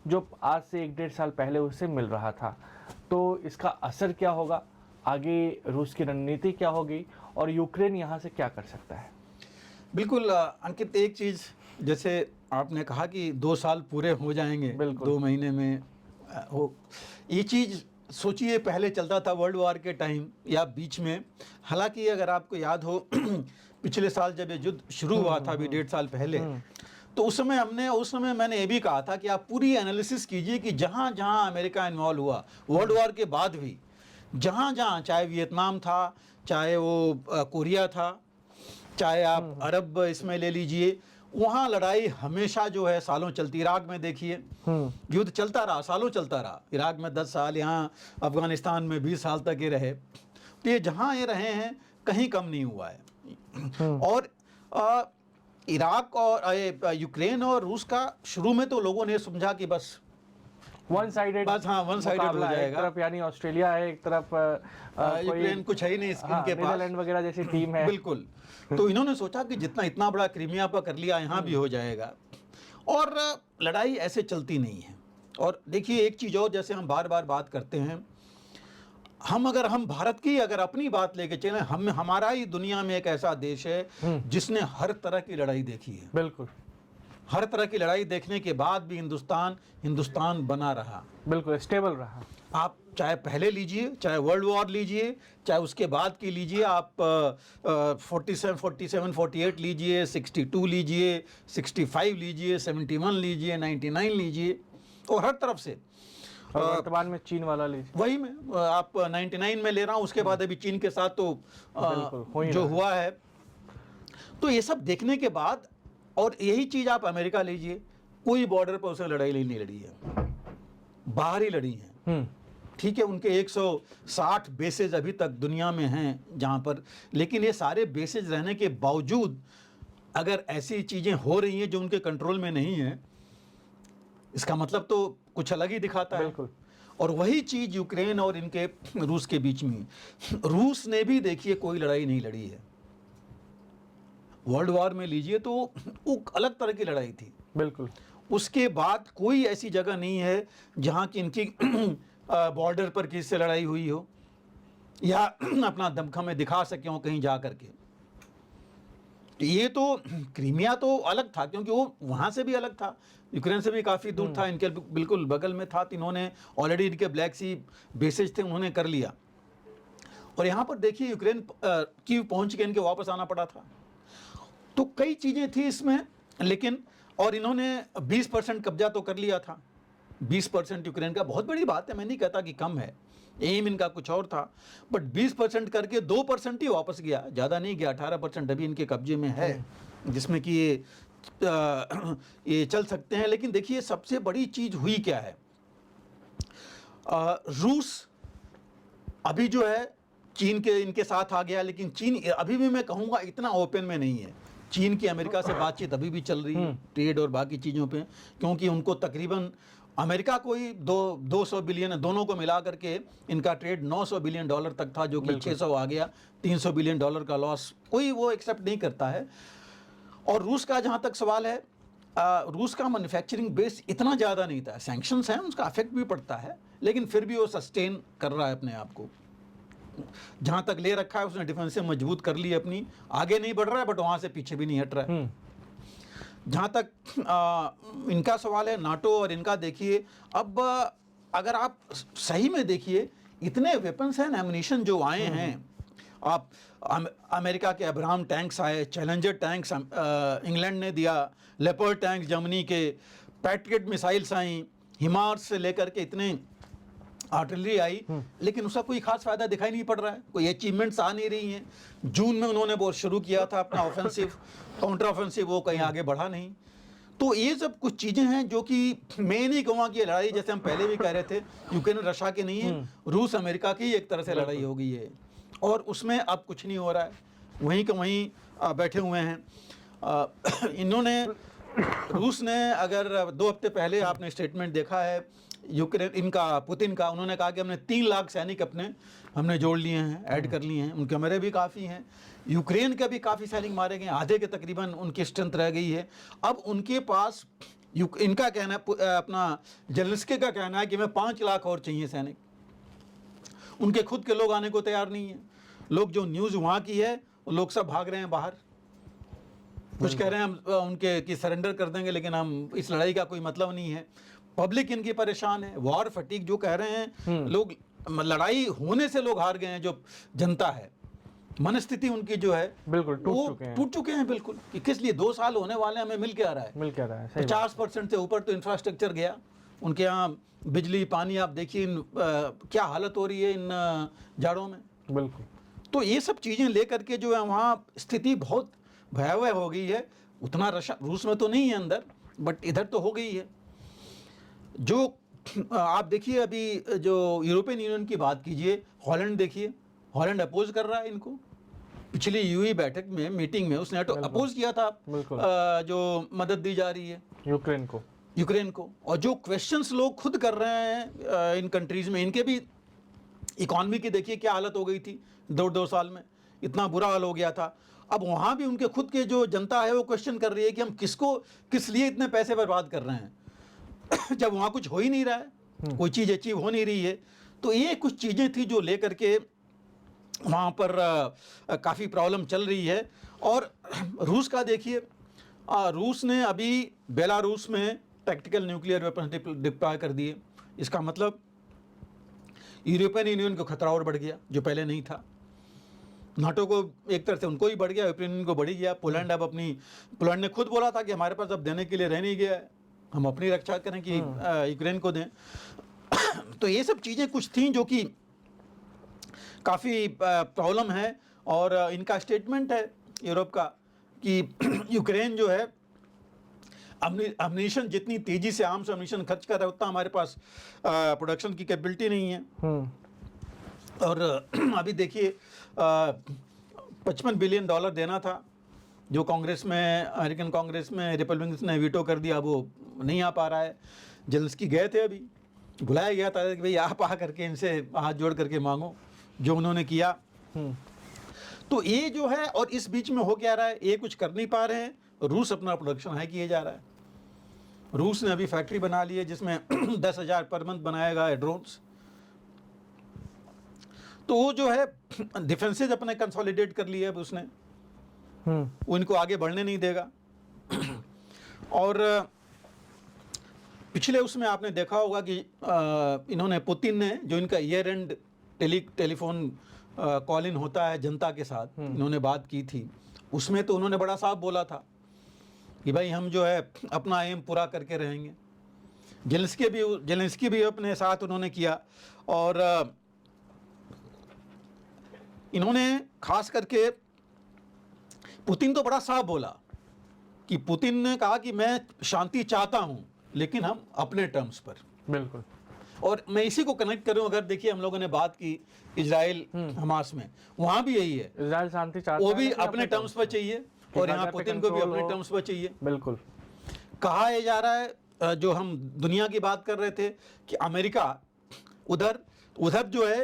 जो आज से 1-1.5 साल पहले उसे मिल रहा था? तो इसका असर क्या होगा? आगे रूस की रणनीति क्या होगी, और यूक्रेन यहाँ से क्या कर सकता है? बिल्कुल अंकित, एक चीज़ जैसे आपने कहा कि 2 साल पूरे हो जाएंगे, 2 महीने में हो। ये चीज़ सोचिए, पहले चलता था वर्ल्ड वॉर के टाइम या बीच में। हालांकि अगर आपको याद हो पिछले साल जब ये युद्ध शुरू हुआ था, अभी 1.5 साल पहले, तो उस समय मैंने ये भी कहा था कि आप पूरी एनालिसिस कीजिए कि जहाँ जहाँ अमेरिका इन्वॉल्व हुआ वर्ल्ड वॉर के बाद भी, जहाँ जहाँ, चाहे वियतनाम था, चाहे वो कोरिया था, चाहे आप अरब इसमें ले लीजिए, वहाँ लड़ाई हमेशा जो है सालों चलती। इराक में देखिए, युद्ध चलता रहा, सालों चलता रहा। इराक में 10 साल, यहाँ अफगानिस्तान में 20 साल तक ये रहे। तो ये जहाँ ये रहे हैं कहीं कम नहीं हुआ है। और इराक और यूक्रेन और रूस का शुरू में तो लोगों ने समझा कि बस वन साइडेड, बस हाँ, वन साइडेड हो जाएगा। एक तरफ यानी ऑस्ट्रेलिया है, एक तरफ यूक्रेन कुछ है ही नहीं इनके पास, नीदरलैंड वगैरह जैसी टीम है। बिल्कुल। तो इन्होंने सोचा कि जितना इतना बड़ा क्रीमिया पर कर लिया, यहाँ भी हो जाएगा। और लड़ाई ऐसे चलती नहीं है। और देखिए एक चीज़ और, जैसे हम बार बार बात करते हैं, हम भारत की अगर अपनी बात लेके चलें, हमारा ही दुनिया में एक ऐसा देश है जिसने हर तरह की लड़ाई देखी है। बिल्कुल, हर तरह की लड़ाई देखने के बाद भी हिंदुस्तान बना रहा। बिल्कुल स्टेबल रहा। आप चाहे पहले लीजिए, चाहे वर्ल्ड वॉर लीजिए, चाहे उसके बाद की लीजिए, आप 47, 48 लीजिए, 62 लीजिए, 65 लीजिए, 71 लीजिए, 99 लीजिए, और हर तरफ से। और वर्तमान में चीन वाला लीजिए, वही में आप 99 में ले रहा हूँ, उसके बाद अभी चीन के साथ तो बिल्कुल हो ही जो रहा है। हुआ है, तो ये सब देखने के बाद, और यही चीज़ आप अमेरिका लीजिए, कोई बॉर्डर पर उसने लड़ाई नहीं लड़ी है, बाहर ही लड़ी है। ठीक है, उनके 160 बेसेज अभी तक दुनिया में हैं जहाँ पर, लेकिन ये सारे बेसेज रहने के बावजूद अगर ऐसी चीज़ें हो रही हैं जो उनके कंट्रोल में नहीं है, इसका मतलब तो कुछ अलग ही दिखाता है। बिल्कुल। और वही चीज़ यूक्रेन और इनके रूस के बीच में, रूस ने भी देखिए कोई लड़ाई नहीं लड़ी है। वर्ल्ड वॉर में लीजिए तो वो अलग तरह की लड़ाई थी। बिल्कुल, उसके बाद कोई ऐसी जगह नहीं है जहाँ की इनकी बॉर्डर पर किसी से लड़ाई हुई हो या अपना दमखम में दिखा सके हो कहीं जा करके। तो ये तो क्रीमिया तो अलग था, क्योंकि वो वहाँ से भी अलग था, यूक्रेन से भी काफ़ी दूर था, इनके बिल्कुल बगल में था। तो इन्होंने ऑलरेडी इनके ब्लैक सी बेसेज थे, उन्होंने कर लिया। और यहाँ पर देखिए यूक्रेन की पहुँच के इनके वापस आना पड़ा था। तो कई चीज़ें थी इसमें, लेकिन और इन्होंने 20% कब्जा तो कर लिया था। 20% यूक्रेन का बहुत बड़ी बात है, मैं नहीं कहता कि कम है, एम इनका कुछ और था, बट 20% करके 2% ही वापस गया, ज़्यादा नहीं गया। 18% अभी इनके कब्जे में है, जिसमें कि ये चल सकते हैं। लेकिन देखिए सबसे बड़ी चीज़ हुई क्या है, रूस अभी जो है चीन के इनके साथ आ गया, लेकिन चीन अभी भी मैं कहूँगा इतना ओपन में नहीं है। चीन की अमेरिका से बातचीत अभी भी चल रही है, ट्रेड और बाकी चीज़ों पे, क्योंकि उनको तकरीबन अमेरिका को ही 200 बिलियन, दोनों को मिला करके इनका ट्रेड 900 बिलियन डॉलर तक था, जो कि 600 आ गया, 300 बिलियन डॉलर का लॉस कोई वो एक्सेप्ट नहीं करता है। और रूस का जहाँ तक सवाल है, रूस का मैन्युफैक्चरिंग बेस इतना ज़्यादा नहीं था, सैंक्शंस हैं, उसका अफेक्ट भी पड़ता है, लेकिन फिर भी वो सस्टेन कर रहा है अपने आप को। जहाँ तक ले रखा है उसने डिफेंस से मजबूत कर ली अपनी, आगे नहीं बढ़ रहा है बट वहाँ से पीछे भी नहीं हट रहा है। जहाँ तक इनका सवाल है नाटो और इनका, देखिए अब अगर आप सही में देखिए इतने वेपन्स एंड एमुनिशन जो आए हैं, आप अमेरिका के अब्राहम टैंक्स आए, चैलेंजर टैंक्स इंग्लैंड ने दिया, लेपर्ड टैंक्स जर्मनी के, पैट्रियट मिसाइल्स आई, हिमार्स से लेकर के इतने आर्टिलरी आई, लेकिन उसका कोई खास फायदा दिखाई नहीं पड़ रहा है, कोई अचीवमेंट्स आ नहीं रही हैं। जून में उन्होंने बहुत शुरू किया था अपना ऑफेंसिव, काउंटर ऑफेंसिव, वो कहीं आगे बढ़ा नहीं। तो ये सब कुछ चीज़ें हैं जो कि मैं नहीं कहूँगा कि ये लड़ाई, जैसे हम पहले भी कह रहे थे, यूक्रेन रशिया की नहीं है, रूस अमेरिका की एक तरह से लड़ाई हो गई है, और उसमें अब कुछ नहीं हो रहा है, वहीं के वहीं बैठे हुए हैं। इन्होंने, रूस ने, अगर 2 हफ्ते पहले आपने स्टेटमेंट देखा है यूक्रेन इनका, पुतिन का, उन्होंने कहा कि हमने 3 लाख सैनिक हमने जोड़ लिए हैं, ऐड कर लिए हैं, उनके मरे भी काफ़ी हैं, यूक्रेन के भी काफ़ी सैनिक मारे गए, आधे के तकरीबन उनकी स्ट्रेंथ रह गई है। अब उनके पास इनका कहना है, अपना जेलेंस्की का कहना है कि हमें 5 लाख और चाहिए सैनिक, उनके खुद के लोग आने को तैयार नहीं है। लोग, जो न्यूज़ वहाँ की है, लोग सब भाग रहे हैं बाहर, कुछ कह रहे हैं हम उनके कि सरेंडर कर देंगे, लेकिन हम इस लड़ाई का कोई मतलब नहीं है। पब्लिक इनकी परेशान है, वॉर फटीक जो कह रहे हैं लोग, लड़ाई होने से लोग हार गए हैं, जो जनता है, मनस्थिति उनकी जो है बिल्कुल टूट चुके हैं बिल्कुल, कि किस लिए 2 साल होने वाले, हमें मिल क्या रहा है, 50% से ऊपर तो इंफ्रास्ट्रक्चर गया उनके यहाँ, बिजली पानी, आप देखिए क्या हालत हो रही है इन जाड़ों में। बिल्कुल, तो ये सब चीज़ें लेकर के जो है वहाँ स्थिति बहुत भयावह हो गई है। उतना रूस में तो नहीं है अंदर, बट इधर तो हो गई है। जो आप देखिए अभी जो यूरोपियन यूनियन की बात कीजिए, हॉलैंड देखिए, हॉलैंड अपोज कर रहा है इनको। पिछली यूई बैठक में, मीटिंग में उसने अपोज किया था जो मदद दी जा रही है यूक्रेन को। और जो क्वेश्चंस लोग खुद कर रहे हैं इन कंट्रीज़ में, इनके भी इकॉनमी की देखिए क्या हालत हो गई थी 2 साल में, इतना बुरा हाल हो गया था। अब वहाँ भी उनके खुद के जो जनता है वो क्वेश्चन कर रही है कि हम किस लिए इतने पैसे बर्बाद कर रहे हैं जब वहाँ कुछ हो ही नहीं रहा है, कोई चीज़ अचीव हो नहीं रही है। तो ये कुछ चीज़ें थी जो लेकर के वहाँ पर काफ़ी प्रॉब्लम चल रही है। और रूस का देखिए, रूस ने अभी बेलारूस में टैक्टिकल न्यूक्लियर वेपन डिप्लॉय कर दिए। इसका मतलब यूरोपियन यूनियन को खतरा और बढ़ गया जो पहले नहीं था। नाटो को एक तरह से उनको ही बढ़ गया, यूरोपियन यूनियन को बढ़ ही गया। पोलैंड अब अपनी, पोलैंड ने खुद बोला था कि हमारे पास अब देने के लिए रह नहीं गया है, हम अपनी रक्षा करें कि यूक्रेन को दें। तो ये सब चीज़ें कुछ थी जो कि काफ़ी प्रॉब्लम है। और इनका स्टेटमेंट है यूरोप का कि यूक्रेन जो है अम्यूनिशन जितनी तेजी से आर्म्स अम्यूनिशन खर्च कर रहा है उतना हमारे पास प्रोडक्शन की कैपेबिलिटी नहीं है। और अभी देखिए 55 बिलियन डॉलर देना था जो कांग्रेस में, अमेरिकन कांग्रेस में रिपब्लिकन्स ने वीटो कर दिया, वो नहीं आ पा रहा है। जेलेंस्की गए थे, अभी बुलाया गया था कि भाई आप आ करके इनसे हाथ जोड़ करके मांगो, जो उन्होंने किया। तो ये जो है, और इस बीच में हो क्या रहा है, ये कुछ कर नहीं पा रहे हैं। रूस अपना प्रोडक्शन हाई किए जा रहा है। रूस ने अभी फैक्ट्री बना ली है जिसमें 10,000 पर मंथ बनाएगा ड्रोन्स। तो वो जो है डिफेंसेज अपने कंसोलिडेट कर लिए अब उसने, वो इनको आगे बढ़ने नहीं देगा। और पिछले उसमें आपने देखा होगा कि इन्होंने, पुतिन ने जो इनका year and telephone call in होता है जनता के साथ, इन्होंने बात की थी, उसमें तो उन्होंने बड़ा साफ बोला था कि भाई हम जो है अपना एम पूरा करके रहेंगे। जेलेंस्की भी अपने साथ उन्होंने किया। और इन्होंने खास करके, पुतिन तो बड़ा साफ बोला कि पुतिन ने कहा कि मैं शांति चाहता हूं लेकिन हम अपने टर्म्स पर। बिल्कुल। और मैं इसी को कनेक्ट करूं, अगर देखिए हम लोगों ने बात की इजराइल हमास में, वहां भी यही है, इजराइल शांति चाहता वो है भी लेकिन अपने टर्म्स पर चाहिए और यहाँ पुतिन को भी अपने टर्म्स पर चाहिए। बिल्कुल। कहा यह जा रहा है, जो हम दुनिया की बात कर रहे थे कि अमेरिका उधर जो है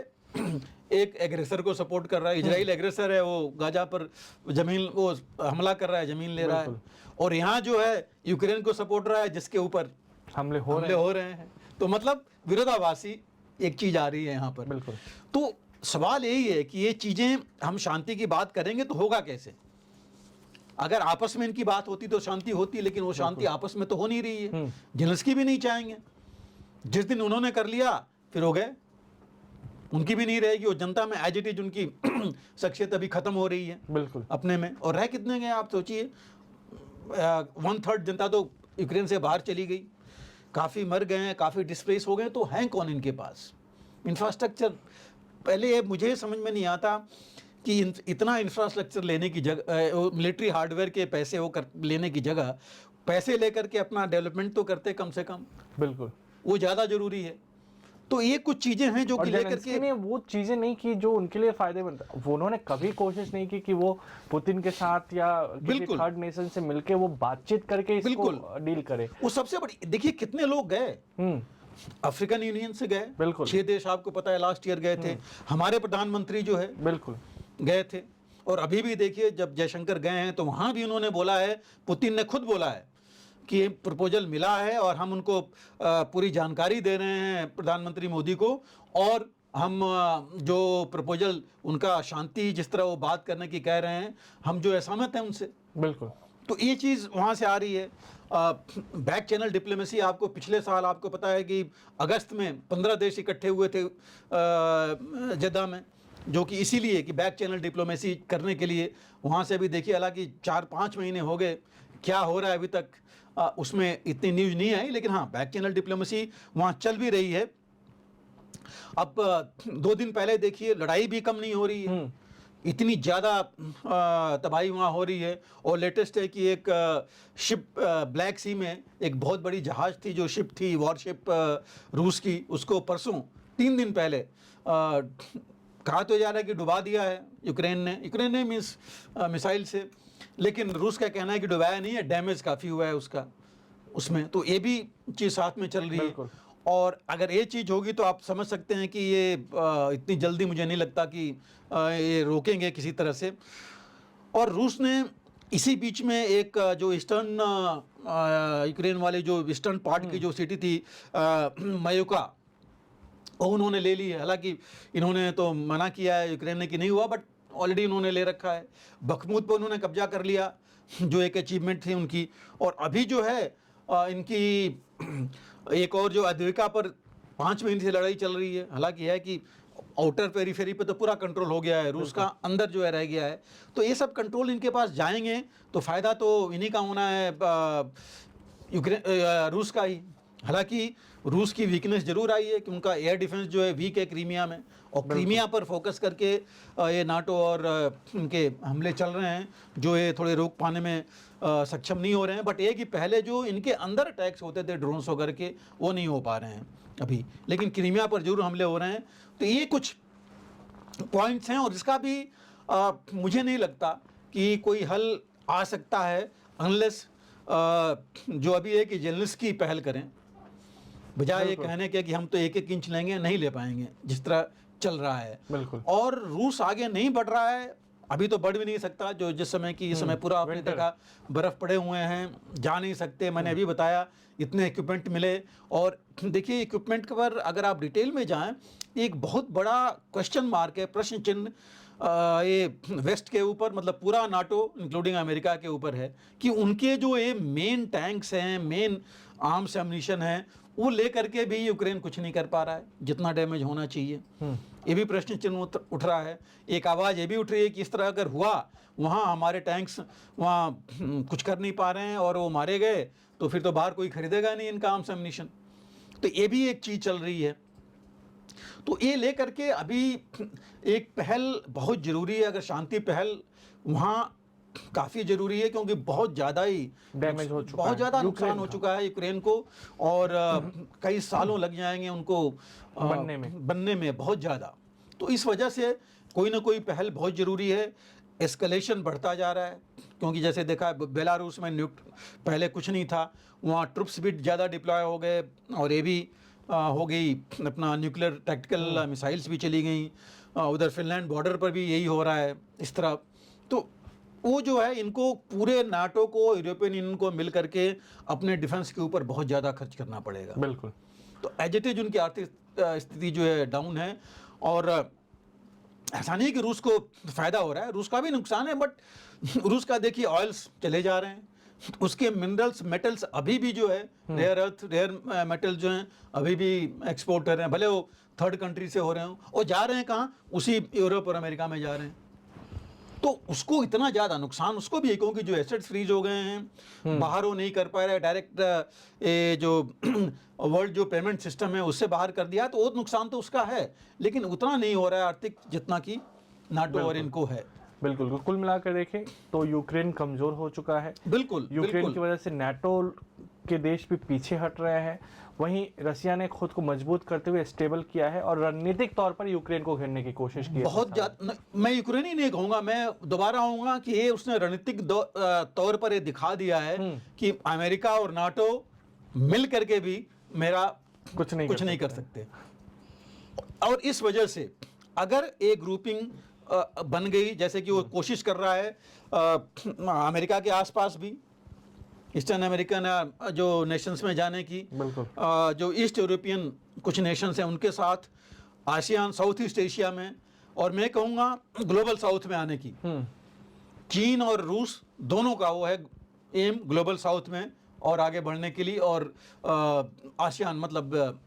एक एग्रेसर को सपोर्ट कर रहा है। इजराइल एग्रेसर है, वो गाजा पर जमीन, वो हमला कर रहा है, जमीन ले रहा है। और यहाँ जो है यूक्रेन को सपोर्ट रहा है जिसके ऊपर हमले हो रहे हैं। तो मतलब विरोधाभासी एक चीज आ रही है यहाँ पर। बिल्कुल। तो सवाल यही है कि ये चीजें, हम शांति की बात करेंगे तो होगा कैसे? अगर आपस में इनकी बात होती तो शांति होती, लेकिन वो शांति आपस में तो हो नहीं रही है। जेलेंस्की भी नहीं चाहेंगे, जिस दिन उन्होंने कर लिया फिर हो गए, उनकी भी नहीं रहेगी। वो जनता में एज इट इज उनकी शख्सियत अभी खत्म हो रही है बिल्कुल अपने में। और रह कितने गए आप सोचिए, 1/3 जनता तो यूक्रेन से बाहर चली गई, काफ़ी मर गए हैं, काफ़ी डिस्प्लेस हो गए। तो हैं कौन इनके पास? इंफ्रास्ट्रक्चर, पहले मुझे समझ में नहीं आता कि इतना इंफ्रास्ट्रक्चर लेने की जगह, मिलिट्री हार्डवेयर के पैसे वो लेने की जगह पैसे लेकर के अपना डेवलपमेंट तो करते कम से कम। बिल्कुल, वो ज़्यादा ज़रूरी है। तो ये कुछ चीज़ें हैं जो कि लेकर के ने वो चीजें नहीं की जो उनके लिए फायदेमंद। वो उन्होंने कभी कोशिश नहीं की कि वो पुतिन के साथ या किसी थर्ड नेशन से मिलके वो बातचीत करके इसको डील करे। वो सबसे बड़ी, देखिए कितने लोग गए, अफ्रीकन यूनियन से गए, बिल्कुल 6 देश आपको पता है लास्ट ईयर गए थे। हमारे प्रधानमंत्री जो है बिल्कुल गए थे। और अभी भी देखिए जब जयशंकर गए हैं तो वहां भी उन्होंने बोला है, पुतिन ने खुद बोला है कि प्रपोजल मिला है और हम उनको पूरी जानकारी दे रहे हैं प्रधानमंत्री मोदी को, और हम जो प्रपोजल उनका शांति जिस तरह वो बात करने की कह रहे हैं, हम जो है सहमत हैं उनसे। बिल्कुल। तो ये चीज़ वहाँ से आ रही है। बैक चैनल डिप्लोमेसी, आपको पिछले साल आपको पता है कि अगस्त में 15 देश इकट्ठे हुए थे जद्दा में, जो कि इसीलिए कि बैक चैनल डिप्लोमेसी करने के लिए। वहाँ से भी देखिए, हालांकि 4-5 महीने हो गए, क्या हो रहा है अभी तक उसमें इतनी न्यूज़ नहीं आई, लेकिन हाँ बैक चैनल डिप्लोमेसी वहाँ चल भी रही है। अब 2 दिन पहले देखिए लड़ाई भी कम नहीं हो रही है, इतनी ज़्यादा तबाही वहाँ हो रही है। और लेटेस्ट है कि एक शिप ब्लैक सी में एक बहुत बड़ी जहाज़ थी, जो शिप थी वॉरशिप रूस की, उसको परसों 3 दिन पहले कहा तो जा रहा है कि डुबा दिया है यूक्रेन ने मीन्स मिसाइल से, लेकिन रूस का कहना है कि डुबाया नहीं है, डैमेज काफ़ी हुआ है उसका उसमें। तो ये भी चीज़ साथ में चल रही है। और अगर ये चीज़ होगी तो आप समझ सकते हैं कि ये इतनी जल्दी मुझे नहीं लगता कि ये रोकेंगे किसी तरह से। और रूस ने इसी बीच में एक जो ईस्टर्न यूक्रेन वाले जो ईस्टर्न पार्ट की जो सिटी थी मयूका, और उन्होंने ले ली है। हालांकि इन्होंने तो मना किया है यूक्रेन ने कि नहीं हुआ, बट ऑलरेडी उन्होंने ले रखा है। बखमुत पर उन्होंने कब्जा कर लिया, जो एक अचीवमेंट थी उनकी। और अभी जो है इनकी एक और जो अद्विका पर 5 महीने से लड़ाई चल रही है। हालांकि है कि आउटर पेरीफेरी पे तो पूरा कंट्रोल हो गया है, रूस का अंदर जो है रह गया है। तो ये सब कंट्रोल इनके पास जाएंगे तो फ़ायदा तो इन्हीं का होना है, रूस का ही। हालांकि रूस की वीकनेस जरूर आई है कि उनका एयर डिफेंस जो है वीक है क्रीमिया में, और क्रीमिया पर फोकस करके ये नाटो और उनके हमले चल रहे हैं, जो ये थोड़े रोक पाने में सक्षम नहीं हो रहे हैं। बट ये कि पहले जो इनके अंदर अटैक्स होते थे ड्रोन्स होकर के, वो नहीं हो पा रहे हैं अभी, लेकिन क्रीमिया पर जरूर हमले हो रहे हैं। तो ये कुछ पॉइंट्स हैं, और इसका भी मुझे नहीं लगता कि कोई हल आ सकता है अनलेस जो अभी है कि जेलेंस्की पहल करें, बजाय ये कहने के कि हम तो 1-1 इंच लेंगे, नहीं ले पाएंगे जिस तरह चल रहा है। बिल्कुल। और रूस आगे नहीं बढ़ रहा है, अभी तो बढ़ भी नहीं सकता। जो जिस समय की इस समय पूरा आपने देखा, बर्फ पड़े हुए हैं, जा नहीं सकते। मैंने अभी बताया इतने इक्विपमेंट मिले। और देखिए इक्विपमेंट पर अगर आप डिटेल में जाएं, एक बहुत बड़ा क्वेश्चन मार्क है, प्रश्न चिन्ह ये वेस्ट के ऊपर, मतलब पूरा नाटो इंक्लूडिंग अमेरिका के ऊपर है कि उनके जो ये मेन टैंक्स हैं, मेन आर्म्स एम्युनिशन हैं, वो लेकर के भी यूक्रेन कुछ नहीं कर पा रहा है जितना डैमेज होना चाहिए। ये भी प्रश्न चिन्ह उठ रहा है। एक आवाज़ ये भी उठ रही है कि इस तरह अगर हुआ, वहाँ हमारे टैंक्स वहाँ कुछ कर नहीं पा रहे हैं और वो मारे गए, तो फिर तो बाहर कोई खरीदेगा नहीं इनका आर्म्स एम्युनिशन। तो ये भी एक चीज़ चल रही है। तो ये लेकर के अभी एक पहल बहुत ज़रूरी है। अगर शांति पहल वहाँ काफ़ी ज़रूरी है, क्योंकि बहुत ज़्यादा ही डैमेज हो चुका है, बहुत ज़्यादा यूक्रेन नुकसान हो चुका है यूक्रेन को, और कई सालों लग जाएंगे उनको बनने में बहुत ज़्यादा। तो इस वजह से कोई ना कोई पहल बहुत ज़रूरी है। एस्केलेशन बढ़ता जा रहा है, क्योंकि जैसे देखा बेलारूस में पहले कुछ नहीं था, वहाँ ट्रुप्स भी ज़्यादा डिप्लॉय हो गए, और ये भी हो गई अपना न्यूक्लियर टैक्टिकल मिसाइल्स भी चली गई। उधर फिनलैंड बॉर्डर पर भी यही हो रहा है इस तरह। तो वो जो है, इनको पूरे नाटो को, यूरोपियन यूनियन को मिल करके अपने डिफेंस के ऊपर बहुत ज़्यादा खर्च करना पड़ेगा। बिल्कुल। तो एज इट इज उनकी आर्थिक स्थिति जो है डाउन है, और ऐसा नहीं कि रूस को फ़ायदा हो रहा है, रूस का भी नुकसान है। बट रूस का देखिए ऑयल्स चले जा रहे हैं, उसके मिनरल्स, मेटल्स अभी भी जो है, रेयर मेटल जो हैं अभी भी एक्सपोर्ट कर रहे हैं, भले वो थर्ड कंट्री से हो रहे हों, और जा रहे हैं कहाँ, उसी यूरोप और अमेरिका में जा रहे हैं। तो उसको इतना ज़्यादा नुकसान उसको भी है, क्योंकि जो एसेट्स फ्रीज हो गए हैं, बाहर वो नहीं कर पा रहे, डायरेक्ट जो वर्ल्ड जो पेमेंट सिस्टम है उससे बाहर कर दिया, तो वो नुकसान तो उसका है, लेकिन उतना नहीं हो रहा है आर्थिक जितना कि नाटो और इनको है। बिल्कुल। कुल मिलाकर देखें तो यूक्रेन कमजोर हो चुका है। बिल्कुल। यूक्रेन की वजह से नाटो के देश भी पीछे हट रहे हैं। वहीं रसिया ने खुद को मजबूत करते हुए स्टेबल किया है और रणनीतिक तौर पर यूक्रेन को घेरने की कोशिश की है। बहुत ज्यादा, मैं यूक्रेन ही नहीं कहूँगा, मैं दोबारा आऊँगा कि ये उसने रणनीतिक तौर पर ये दिखा दिया है कि अमेरिका और नाटो मिल करके भी मेरा कुछ नहीं कर सकते। और इस वजह से अगर एक ग्रुपिंग बन गई, जैसे कि वो कोशिश कर रहा है अमेरिका के आसपास भी, ईस्टर्न अमेरिकन जो नेशंस में जाने की, जो ईस्ट यूरोपियन कुछ नेशंस हैं उनके साथ, आसियान, साउथ ईस्ट एशिया में, और मैं कहूँगा ग्लोबल साउथ में आने की। चीन और रूस दोनों का वो है एम ग्लोबल साउथ में और आगे बढ़ने के लिए, और आसियान मतलब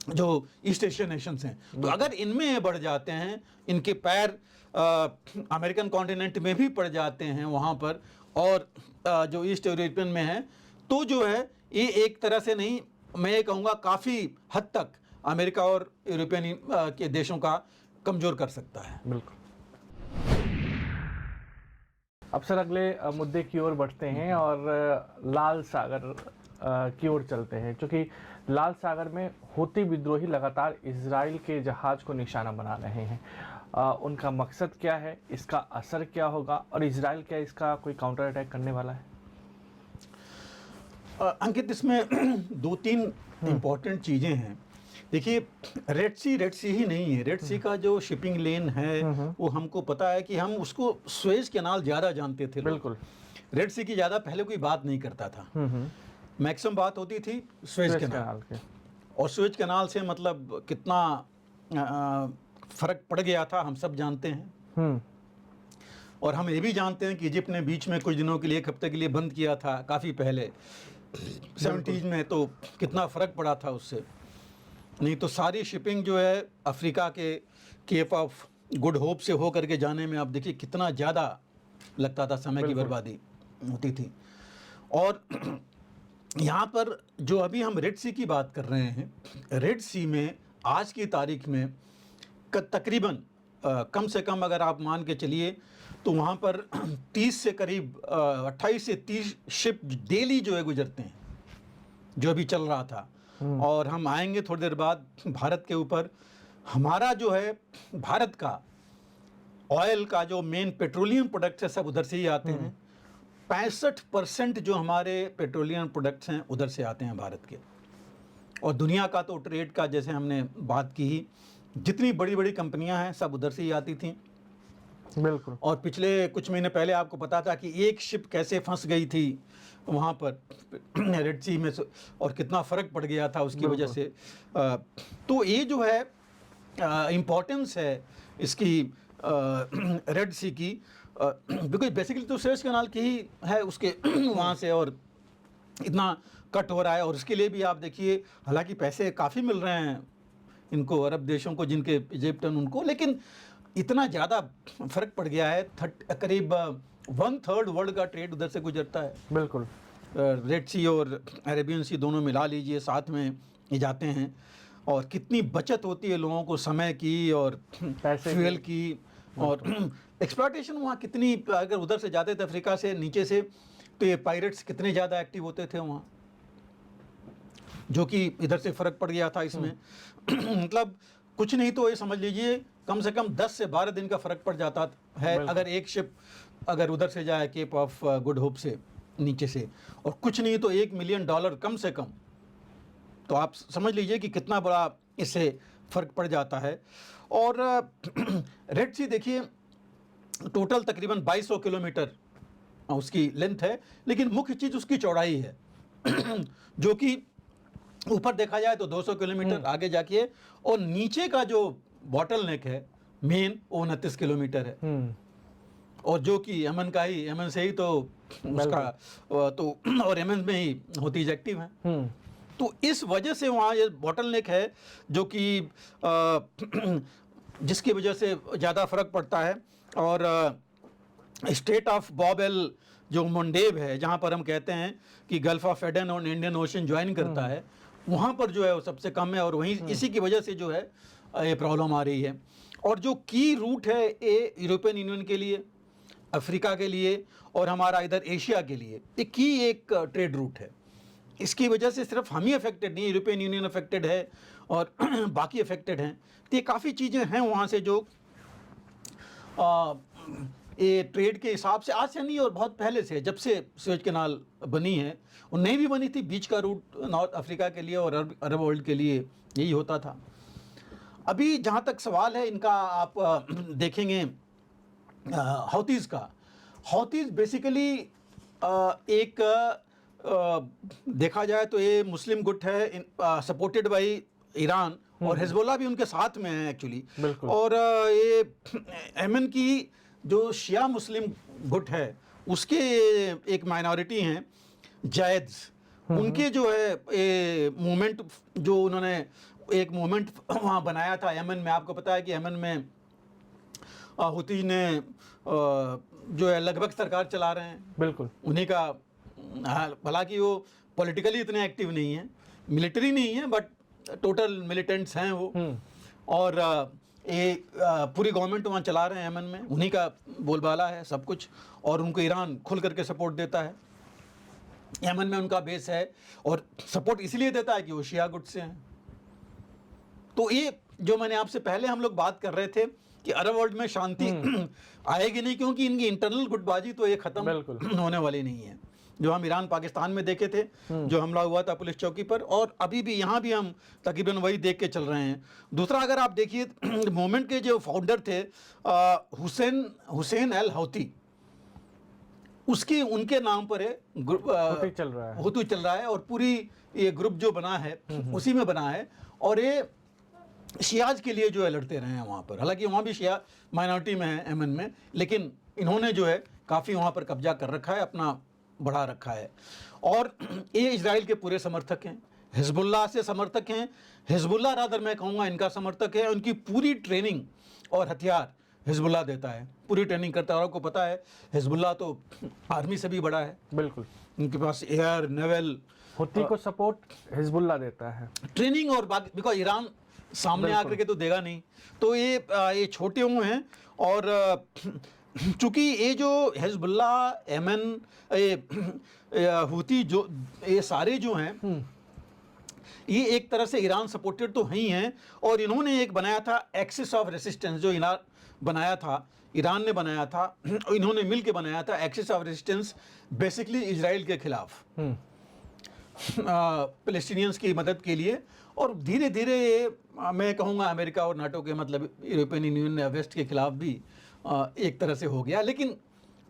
जो ईस्ट एशियन नेशंस हैं, तो अगर इनमें बढ़ जाते हैं, इनके पैर अमेरिकन कॉन्टिनेंट में भी पड़ जाते हैं वहाँ पर, और जो ईस्ट यूरोपियन में है, तो जो है ये एक तरह से नहीं, मैं ये कहूँगा काफ़ी हद तक अमेरिका और यूरोपियन के देशों का कमज़ोर कर सकता है। बिल्कुल। अब सर अगले मुद्दे की ओर बढ़ते हैं और लाल सागर की ओर चलते हैं, क्योंकि लाल सागर में हूती विद्रोही लगातार इजराइल के जहाज को निशाना बना रहे हैं। उनका मकसद क्या है, इसका असर क्या होगा, और इजराइल क्या इसका कोई काउंटर अटैक करने वाला है? अंकित, इसमें 2-3 इम्पोर्टेंट चीज़ें हैं। देखिए, रेड सी ही नहीं है। रेड सी का जो शिपिंग लेन है वो हमको पता है कि हम उसको सुएज कैनाल ज़्यादा जानते थे। बिल्कुल। रेड सी की ज़्यादा पहले कोई बात नहीं करता था, मैक्सिमम बात होती थी सुएज कैनाल की। और सुएज कैनाल से मतलब कितना फर्क पड़ गया था हम सब जानते हैं। और हम ये भी जानते हैं कि इजिप्ट ने बीच में कुछ दिनों के लिए, एक हफ्ते के लिए बंद किया था काफ़ी पहले 70s में, तो कितना फ़र्क पड़ा था उससे। नहीं तो सारी शिपिंग जो है अफ्रीका के केप ऑफ गुड होप से हो करके जाने में आप देखिए कितना ज़्यादा लगता था, समय की बर्बादी होती थी। और यहाँ पर जो अभी हम रेड सी की बात कर रहे हैं, रेड सी में आज की तारीख में तकरीबन कम से कम अगर आप मान के चलिए तो वहाँ पर 30 से करीब 28 से 30 शिप डेली जो है गुजरते हैं, जो अभी चल रहा था। और हम आएंगे थोड़ी देर बाद भारत के ऊपर। हमारा जो है भारत का ऑयल का जो मेन पेट्रोलियम प्रोडक्ट्स है सब उधर से ही आते हैं। 65% जो हमारे पेट्रोलियम प्रोडक्ट्स हैं उधर से आते हैं भारत के। और दुनिया का तो ट्रेड का जैसे हमने बात की ही, जितनी बड़ी बड़ी कंपनियां हैं सब उधर से ही आती थी। बिल्कुल। और पिछले कुछ महीने पहले आपको पता था कि एक शिप कैसे फंस गई थी वहाँ पर रेड सी में, और कितना फ़र्क पड़ गया था उसकी वजह से। तो ये जो है इम्पोर्टेंस है इसकी रेड सी की, बिकॉज बेसिकली तो सुएज कैनाल की ही है उसके वहाँ से, और इतना कट हो रहा है। और उसके लिए भी आप देखिए, हालांकि पैसे काफ़ी मिल रहे हैं इनको, अरब देशों को जिनके इजिप्ट उनको, लेकिन इतना ज़्यादा फ़र्क पड़ गया है। करीब 1/3 वर्ल्ड का ट्रेड उधर से गुजरता है। बिल्कुल। रेड सी और अरेबियन सी दोनों मिला लीजिए, साथ में ये जाते हैं। और कितनी बचत होती है लोगों को समय की और फ्यूल की, और एक्सप्लॉयटेशन वहाँ कितनी, अगर उधर से जाते थे अफ्रीका से नीचे से, तो ये पायरेट्स कितने ज़्यादा एक्टिव होते थे वहाँ, जो कि इधर से फ़र्क पड़ गया था इसमें। मतलब कुछ नहीं तो ये समझ लीजिए कम से कम 10 से 12 दिन का फ़र्क पड़ जाता है अगर एक शिप अगर उधर से जाए केप ऑफ गुड होप से नीचे से, और कुछ नहीं तो $1 मिलियन कम से कम। तो आप समझ लीजिए कि कितना बड़ा इससे फ़र्क पड़ जाता है। और रेड सी देखिए टोटल तकरीबन 2200 किलोमीटर उसकी लेंथ है, लेकिन मुख्य चीज़ उसकी चौड़ाई है जो कि ऊपर देखा जाए तो 200 किलोमीटर आगे जाके, और नीचे का जो बॉटल नेक है मेन, वो 29 किलोमीटर है। और जो कि यमन का ही, यमन से ही तो उसका तो, और यमन में ही होतीज एक्टिव है। तो इस वजह से वहाँ ये बॉटल नेक है जो कि जिसकी वजह से ज़्यादा फ़र्क पड़ता है। और स्ट्रेट ऑफ बॉब एल जो मंडेब है, जहाँ पर हम कहते हैं कि गल्फ ऑफ एडन और इंडियन ओशन ज्वाइन करता है, वहाँ पर जो है वो सबसे कम है। और वहीं इसी की वजह से जो है ये प्रॉब्लम आ रही है। और जो की रूट है ये यूरोपियन यूनियन के लिए, अफ्रीका के लिए, और हमारा इधर एशिया के लिए ये की एक ट्रेड रूट है। इसकी वजह से सिर्फ हम ही अफेक्टेड नहीं, यूरोपियन यूनियन अफेक्टेड है और बाकी अफेक्टेड हैं। तो ये काफ़ी चीज़ें हैं वहाँ से जो ये ट्रेड के हिसाब से आज से नहीं, और बहुत पहले से, जब से सुएज कैनाल बनी है, और नहीं भी बनी थी, बीच का रूट नॉर्थ अफ्रीका के लिए और अरब वर्ल्ड के लिए यही होता था। अभी जहाँ तक सवाल है इनका, आप देखेंगे हौतीज़ का, हौतीज़ बेसिकली एक देखा जाए तो ये मुस्लिम गुट है, सपोर्टेड बाय ईरान, और हिजबुल्लाह भी उनके साथ में है एक्चुअली। और ये यमन की जो शिया मुस्लिम गुट है उसके एक माइनॉरिटी हैं जैद्स, उनके जो है ये मूवमेंट, जो उन्होंने एक मूवमेंट वहाँ बनाया था यमन में। आपको पता है कि यमन में हुती ने जो है लगभग सरकार चला रहे हैं, बिल्कुल उन्हीं का। हालांकि वो पॉलिटिकली इतने एक्टिव नहीं है, मिलिट्री नहीं है, बट टोटल मिलिटेंट्स हैं वो। और ये पूरी गवर्नमेंट वहाँ चला रहे हैं यमन में, उन्हीं का बोलबाला है सब कुछ। और उनको ईरान खुल करके सपोर्ट देता है, यमन में उनका बेस है, और सपोर्ट इसलिए देता है कि वो शिया गुट से हैं। तो ये जो मैंने आपसे पहले हम लोग बात कर रहे थे कि अरब वर्ल्ड में शांति आएगी नहीं, क्योंकि इनकी इंटरनल गुटबाजी तो ये खत्म होने वाली नहीं है। जो हम ईरान पाकिस्तान में देखे थे, जो हमला हुआ था पुलिस चौकी पर, और अभी भी यहाँ भी हम तकरीबन वही देख के चल रहे हैं। दूसरा, अगर आप देखिए मूवमेंट के जो फाउंडर थे हुसैन अल हौती, उसकी उनके नाम पर है ग्रुप हुती चल रहा है। हुती चल रहा है, और पूरी ये ग्रुप जो बना है उसी में बना है, और ये शियाज के लिए जो है लड़ते रहे हैं वहाँ पर। हालांकि वहाँ भी शिया माइनॉरिटी में है यमन में, लेकिन इन्होंने जो है काफ़ी वहाँ पर कब्जा कर रखा है, अपना बढ़ा रखा है। और ये इजराइल के पूरे समर्थक हैं, हिजबुल्लाह से समर्थक हैं, हिजबुल्लाह रादर मैं कहूँगा इनका समर्थक है। उनकी पूरी ट्रेनिंग और हथियार हिजबुल्लाह देता है, पूरी ट्रेनिंग करता है। और आपको पता है हिजबुल्लाह तो आर्मी से भी बड़ा है, बिल्कुल। उनके पास एयर नेवल हुती को सपोर्ट हिजबुल्लाह देता है। ट्रेनिंग और बाकी, बिकॉज ईरान सामने आकर के तो देगा नहीं, तो ये छोटे हुए हैं। और चूंकि ये जो हिजबुल्लाह, यमन, हुती, जो ये सारे जो हैं ये एक तरह से ईरान सपोर्टेड तो ही हैं। और इन्होंने एक बनाया था एक्सिस ऑफ रेसिस्टेंस, जो ईरान बनाया था, ईरान ने बनाया था, इन्होंने मिल के बनाया था axis of resistance, basically Israel के खिलाफ, पैलेस्टीनियंस की मदद के लिए। और धीरे धीरे मैं कहूँगा अमेरिका और नाटो के, मतलब यूरोपियन यूनियन, वेस्ट के खिलाफ भी एक तरह से हो गया, लेकिन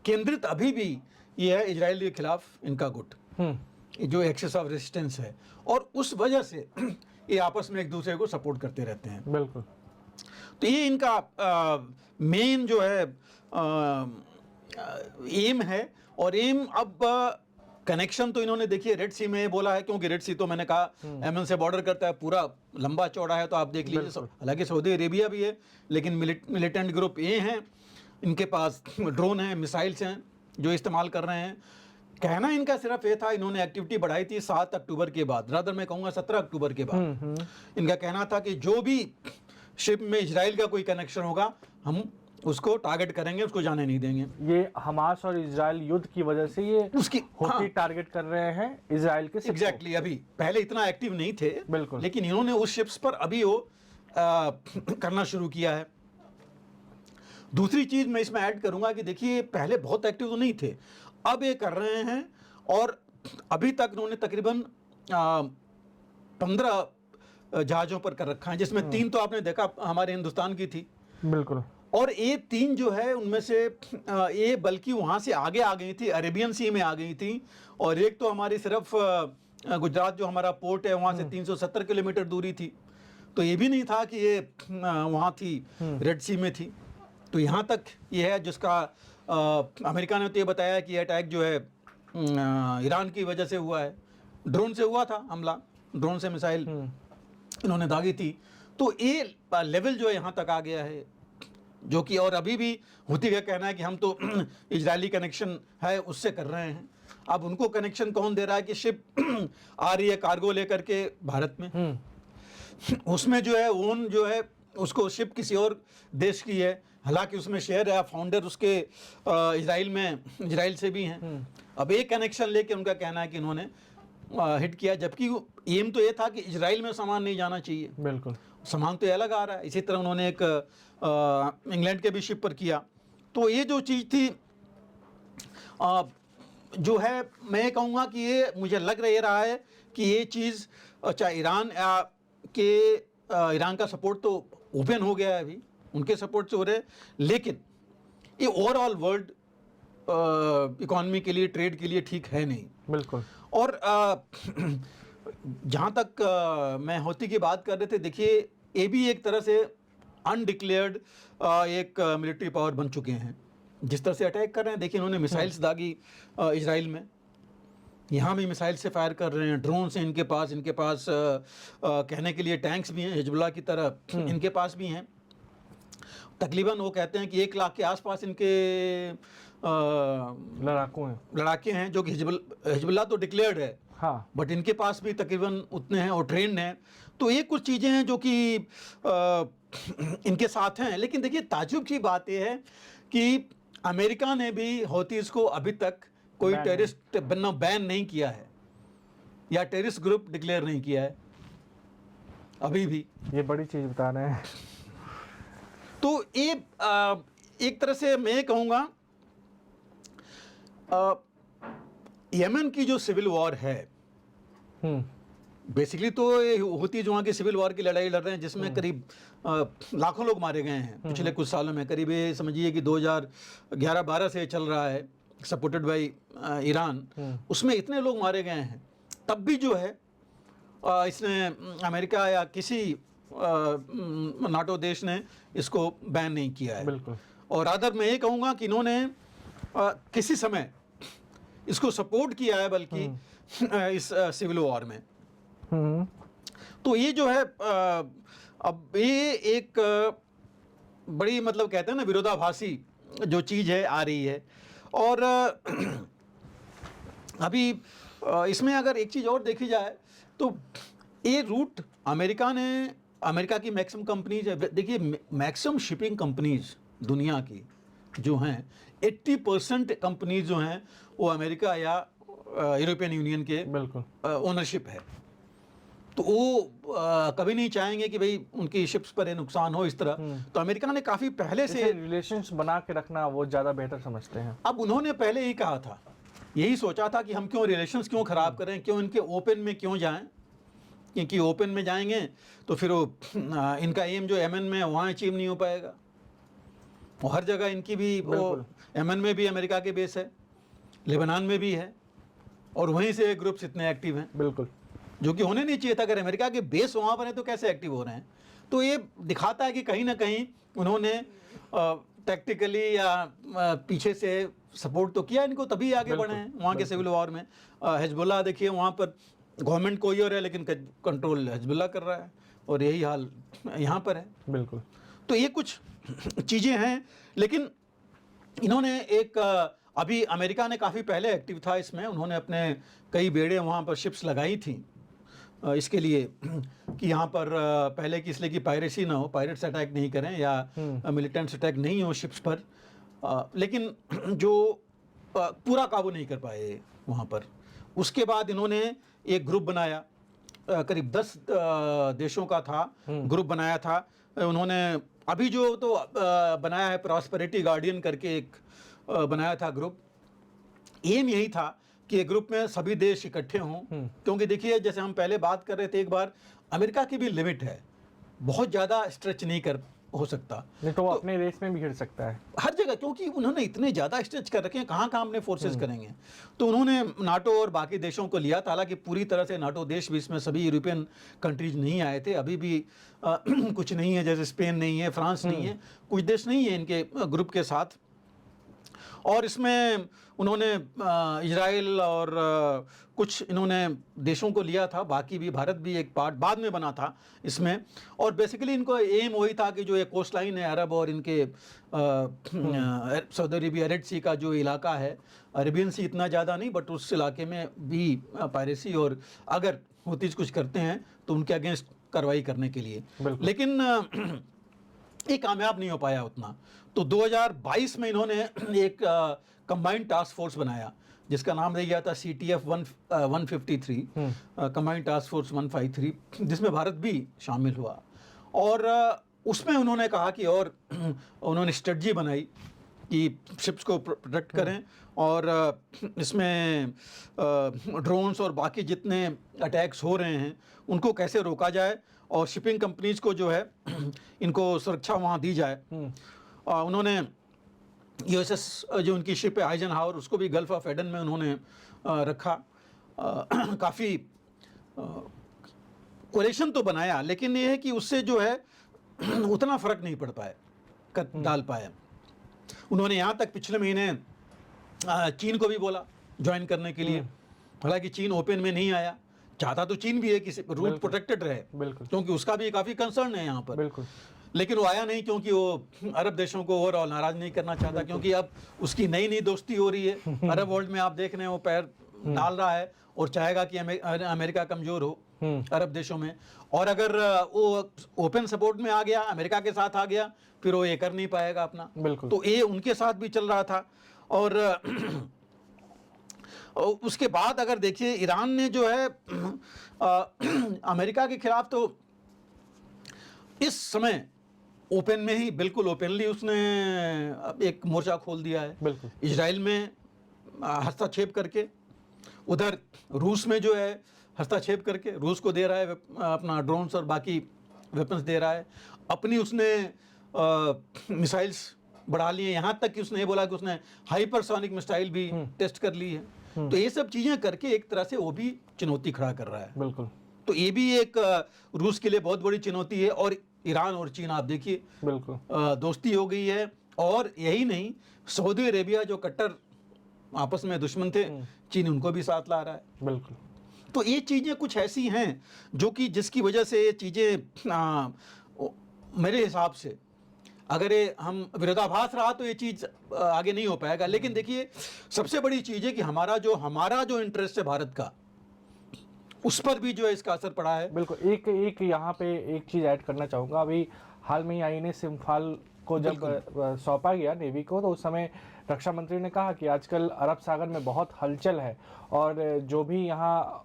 केंद्रित अभी भी ये है इजराइल के खिलाफ इनका गुट, जो एक्सेस ऑफ रेजिस्टेंस है। और उस वजह से ये आपस में एक दूसरे को सपोर्ट करते रहते हैं। बिल्कुल। तो ये इनका मेन जो है एम है। और एम अब कनेक्शन तो इन्होंने देखिए रेड सी में बोला है, क्योंकि रेड सी तो मैंने कहा यमन से बॉर्डर करता है, पूरा लंबा चौड़ा है, तो आप देख लीजिए। हालांकि सऊदी अरेबिया भी है, लेकिन मिलिटेंट ग्रुप ये हैं, इनके पास ड्रोन हैं, मिसाइल्स हैं जो इस्तेमाल कर रहे हैं। कहना इनका सिर्फ ये था, इन्होंने एक्टिविटी बढ़ाई थी 7 अक्टूबर के बाद, रादर मैं कहूँगा 17 अक्टूबर के बाद। इनका कहना था कि जो भी शिप में इजराइल का कोई कनेक्शन होगा हम उसको टारगेट करेंगे, उसको जाने नहीं देंगे। ये हमास और इजराइल युद्ध की वजह से ये उसकी हुती टारगेट कर रहे हैं इजराइल के शिप को। एग्जैक्टली, अभी पहले इतना एक्टिव नहीं थे, बिल्कुल, लेकिन इन्होंने उस शिप्स पर अभी वो करना शुरू किया है। दूसरी चीज मैं इसमें ऐड करूंगा कि देखिए पहले बहुत एक्टिव तो नहीं थे, अब ये कर रहे हैं। और अभी तक उन्होंने तकरीबन 15 जहाजों पर कर रखा है, जिसमें 3 तो आपने देखा हमारे हिंदुस्तान की थी। बिल्कुल। और ये 3 जो है उनमें से ये बल्कि वहाँ से आगे आ गई थी, अरेबियन सी में आ गई थी। और एक तो हमारी सिर्फ गुजरात जो हमारा पोर्ट है वहाँ से 370 किलोमीटर दूरी थी, तो ये भी नहीं था कि ये वहाँ थी, रेड सी में थी। तो यहाँ तक ये है, जिसका अमेरिका ने तो ये बताया कि ये अटैक जो है ईरान की वजह से हुआ है, ड्रोन से हुआ था हमला, ड्रोन से मिसाइल इन्होंने दागी थी। तो ये लेवल जो है यहाँ तक आ गया है, जो कि और अभी भी हुती का कहना है कि हम तो इजरायली कनेक्शन है उससे कर रहे हैं। अब उनको कनेक्शन कौन दे रहा है कि शिप आ रही है कार्गो लेकर के भारत में, उसमें जो है ओन जो है उसको शिप किसी और देश की है, हालांकि उसमें शेयर है, फाउंडर उसके इजराइल से भी हैं। अब एक कनेक्शन लेके उनका कहना है कि इन्होंने हिट किया, जबकि एम तो ये था कि इजराइल में सामान नहीं जाना चाहिए। बिल्कुल, सामान तो अलग आ रहा है। इसी तरह उन्होंने एक इंग्लैंड के भी शिप पर किया। तो ये जो चीज़ थी जो है, मैं कहूँगा कि ये मुझे लग रहा है कि ये चीज़ चाहे ईरान का सपोर्ट तो ओपन हो गया है, अभी उनके सपोर्ट से हो रहे हैं, लेकिन ये ओवरऑल वर्ल्ड इकोनॉमी के लिए, ट्रेड के लिए ठीक है नहीं। बिल्कुल। और जहाँ तक मैं होती की बात कर रहे थे, देखिए ये भी एक तरह से अनडिक्लेयर्ड एक मिलिट्री पावर बन चुके हैं, जिस तरह से अटैक कर रहे हैं। देखिए इन्होंने मिसाइल्स दागी इजराइल में, यहाँ भी मिसाइल से फायर कर रहे हैं, ड्रोन से इनके पास कहने के लिए टैंक्स भी हैं, हिजबुल्लाह की तरह इनके पास भी हैं। तकरीबन वो कहते हैं कि 1 लाख के आसपास इनके लड़ाके हैं, जो कि हिजबुल्लाह तो डिक्लेयर्ड है, हाँ, बट इनके पास भी तकरीबन उतने हैं और ट्रेंड हैं। तो ये कुछ चीज़ें हैं जो कि इनके साथ हैं। लेकिन देखिए ताज्जुब की बात यह है कि अमेरिका ने भी हौतीज़ को अभी तक कोई टेररिस्ट बैन नहीं किया है, या टेररिस्ट ग्रुप डिक्लेयर नहीं किया है अभी भी। ये बड़ी चीज़ बता रहे हैं। तो ये एक तरह से मैं कहूँगा यमन की जो सिविल वॉर है, बेसिकली तो ये होती जो वहाँ की सिविल वॉर की लड़ाई लड़ रहे हैं, जिसमें करीब लाखों लोग मारे गए हैं पिछले कुछ सालों में। करीब ये समझिए कि 2011-12 से चल रहा है, सपोर्टेड बाय ईरान, उसमें इतने लोग मारे गए हैं, तब भी जो है इसने अमेरिका या किसी नाटो देश ने इसको बैन नहीं किया है। बिल्कुल। और अदर मैं ये कहूँगा कि इन्होंने किसी समय इसको सपोर्ट किया है, बल्कि इस सिविल वॉर में। तो ये जो है अब ये एक बड़ी मतलब कहते हैं ना विरोधाभासी जो चीज़ है आ रही है। और अभी इसमें अगर एक चीज़ और देखी जाए तो ये रूट अमेरिका की मैक्सिमम कंपनीज है। देखिए मैक्सिमम शिपिंग कंपनीज दुनिया की जो हैं 80% कंपनीज जो हैं वो अमेरिका या यूरोपियन यूनियन के बिल्कुल ओनरशिप है। तो वो कभी नहीं चाहेंगे कि भाई उनकी शिप्स पर नुकसान हो इस तरह। तो अमेरिका ने काफ़ी पहले से रिलेशंस बना के रखना वो ज़्यादा बेहतर समझते हैं। अब उन्होंने पहले ही कहा था, यही सोचा था कि हम क्यों रिलेशंस क्यों ख़राब करें, क्यों इनके ओपन में क्यों जाएं, क्योंकि ओपन में जाएंगे तो फिर वो इनका एम जो यमन में वहाँ अचीव नहीं हो पाएगा। और हर जगह इनकी भी वो यमन में भी अमेरिका के बेस है, लेबनान में भी है, और वहीं से ग्रुप्स इतने एक्टिव हैं। बिल्कुल, जो कि होने नहीं चाहिए था। अगर अमेरिका के बेस वहाँ पर है तो कैसे एक्टिव हो रहे हैं। तो ये दिखाता है कि कहीं ना कहीं उन्होंने टैक्टिकली या पीछे से सपोर्ट तो किया इनको, तभी आगे बढ़े हैं वहाँ के सिविल वॉर में। हिजबुल्लाह देखिए, वहाँ पर गवर्नमेंट कोई और है लेकिन कंट्रोल हिजबुल्लाह कर रहा है, और यही हाल यहाँ पर है। बिल्कुल। तो ये कुछ चीज़ें हैं, लेकिन इन्होंने एक अभी अमेरिका ने काफ़ी पहले एक्टिव था इसमें, उन्होंने अपने कई बेड़े वहाँ पर शिप्स लगाई थी इसके लिए कि यहाँ पर पहले कि इसलिए कि पायरेसी ना हो, पायरेट्स अटैक नहीं करें या मिलिटेंट्स अटैक नहीं हो शिप्स पर। लेकिन जो पूरा काबू नहीं कर पाए वहाँ पर। उसके बाद इन्होंने एक ग्रुप बनाया, करीब 10 देशों का था ग्रुप बनाया था उन्होंने। अभी जो तो बनाया है प्रॉस्पेरिटी गार्डियन करके एक बनाया था ग्रुप। एम यही था कि ग्रुप में सभी देश इकट्ठे हों, क्योंकि देखिए जैसे हम पहले बात कर रहे थे एक बार, अमेरिका की भी लिमिट है, बहुत ज़्यादा स्ट्रेच नहीं कर हो सकता, नहीं तो वो अपने रेस में भी घिर सकता है हर जगह, क्योंकि उन्होंने इतने ज़्यादा स्ट्रेच कर रखे हैं, कहाँ कहाँ अपने फोर्सेस करेंगे। तो उन्होंने नाटो और बाकी देशों को लिया था, हालांकि पूरी तरह से नाटो देश भी इसमें सभी यूरोपियन कंट्रीज नहीं आए थे, अभी भी कुछ नहीं है, जैसे स्पेन नहीं है, फ्रांस नहीं है, कुछ देश नहीं है इनके ग्रुप के साथ। और इसमें उन्होंने इजराइल और कुछ इन्होंने देशों को लिया था, बाकी भी भारत भी एक पार्ट बाद में बना था इसमें। और बेसिकली इनको एम वही था कि जो ये कोस्ट लाइन है अरब और इनके सऊदी अरेबिया रेड सी का जो इलाका है, अरेबियन सी इतना ज़्यादा नहीं, बट उस इलाके में भी पायरेसी और अगर हुतीज कुछ करते हैं तो उनके अगेंस्ट कार्रवाई करने के लिए। लेकिन ये कामयाब नहीं हो पाया उतना। तो 2022 में इन्होंने एक कंबाइंड टास्क फोर्स बनाया जिसका नाम रह गया था CTF 153, कंबाइंड टास्क फोर्स 153, जिसमें भारत भी शामिल हुआ। और उसमें उन्होंने कहा कि और उन्होंने स्ट्रेटजी बनाई कि शिप्स को प्रोटेक्ट करें, और इसमें ड्रोन्स और बाकी जितने अटैक्स हो रहे हैं उनको कैसे रोका जाए, और शिपिंग कंपनीज को जो है इनको सुरक्षा वहाँ दी जाए। उन्होंने USS जो उनकी शिप है आइजनहावर, उसको भी गल्फ ऑफ एडन में उन्होंने रखा। काफ़ी कोलेशन तो बनाया, लेकिन ये है कि उससे जो है उतना फ़र्क नहीं पड़ पाया, डाल पाए। उन्होंने यहाँ तक पिछले महीने चीन को भी बोला ज्वाइन करने के लिए, हालांकि चीन ओपन में नहीं आया। चाहता तो चीन भी है कि रूट प्रोटेक्टेड रहे, क्योंकि उसका भी काफ़ी कंसर्न है यहाँ पर, लेकिन वो आया नहीं, क्योंकि वो अरब देशों को ओवरऑल नाराज नहीं करना चाहता, क्योंकि अब उसकी नई नई दोस्ती हो रही है अरब वर्ल्ड में। आप देख रहे हैं वो पैर डाल रहा है और चाहेगा कि अमेरिका कमज़ोर हो अरब देशों में। और अगर वो ओपन सपोर्ट में आ गया, अमेरिका के साथ आ गया, फिर वो ये कर नहीं पाएगा अपना। तो ये उनके साथ भी चल रहा था। और उसके बाद अगर देखिए ईरान ने जो है अमेरिका के खिलाफ तो इस समय ओपन में ही, बिल्कुल ओपनली उसने एक मोर्चा खोल दिया है इजराइल में हस्तक्षेप करके, उधर रूस में जो है हस्तक्षेप करके रूस को दे रहा है अपना ड्रोन्स और बाकी वेपन्स दे रहा है, अपनी उसने मिसाइल्स बढ़ा लिए, यहाँ तक कि उसने ये बोला कि उसने हाइपरसोनिक मिसाइल भी टेस्ट कर ली है। तो ये सब चीजें करके एक तरह से वो भी चुनौती खड़ा कर रहा है। बिल्कुल तो ये भी एक रूस के लिए बहुत बड़ी चुनौती है। और ईरान और चीन आप देखिए, बिल्कुल दोस्ती हो गई है। और यही नहीं, सऊदी अरेबिया जो कट्टर आपस में दुश्मन थे, चीन उनको भी साथ ला रहा है। बिल्कुल। तो ये चीज़ें कुछ ऐसी हैं जो कि जिसकी वजह से ये चीज़ें मेरे हिसाब से अगर ये हम विरोधाभास रहा तो ये चीज़ आगे नहीं हो पाएगा। लेकिन देखिए, सबसे बड़ी चीज़ है कि हमारा जो इंटरेस्ट है भारत का, उस पर भी जो है इसका असर पड़ा है। बिल्कुल। एक यहाँ पे एक चीज़ ऐड करना चाहूँगा। अभी हाल में ही आईएनएस इम्फाल को जब सौंपा गया नेवी को, तो उस समय रक्षा मंत्री ने कहा कि आजकल अरब सागर में बहुत हलचल है और जो भी यहाँ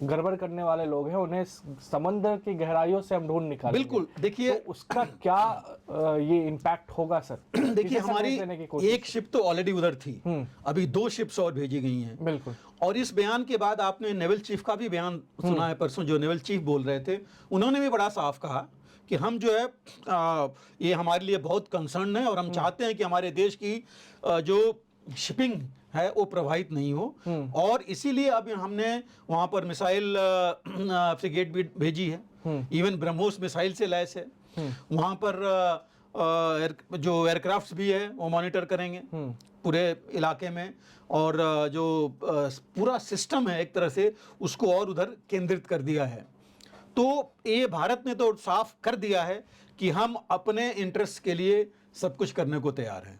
गड़बड़ करने वाले लोग हैं उन्हें समंदर की गहराइयों से हम ढूंढ निकालेंगे। बिल्कुल। देखिए, तो उसका क्या ये इम्पैक्ट होगा सर? देखिए, हमारी एक शिप तो ऑलरेडी उधर थी, अभी 2 शिप्स और भेजी गई हैं। बिल्कुल। और इस बयान के बाद आपने नेवल चीफ का भी बयान सुना है परसों, जो नेवल चीफ बोल रहे थे, उन्होंने भी बड़ा साफ कहा कि हम जो है ये हमारे लिए बहुत कंसर्न है और हम चाहते हैं कि हमारे देश की जो शिपिंग है वो प्रभावित नहीं हो। और इसीलिए अब हमने वहाँ पर मिसाइल फ्रिगेट भी भेजी है, इवन ब्रह्मोस मिसाइल से लैस है। वहाँ पर जो एयरक्राफ्ट्स भी है वो मॉनिटर करेंगे पूरे इलाके में, और जो पूरा सिस्टम है एक तरह से उसको और उधर केंद्रित कर दिया है। तो ये भारत ने तो साफ कर दिया है कि हम अपने इंटरेस्ट के लिए सब कुछ करने को तैयार हैं,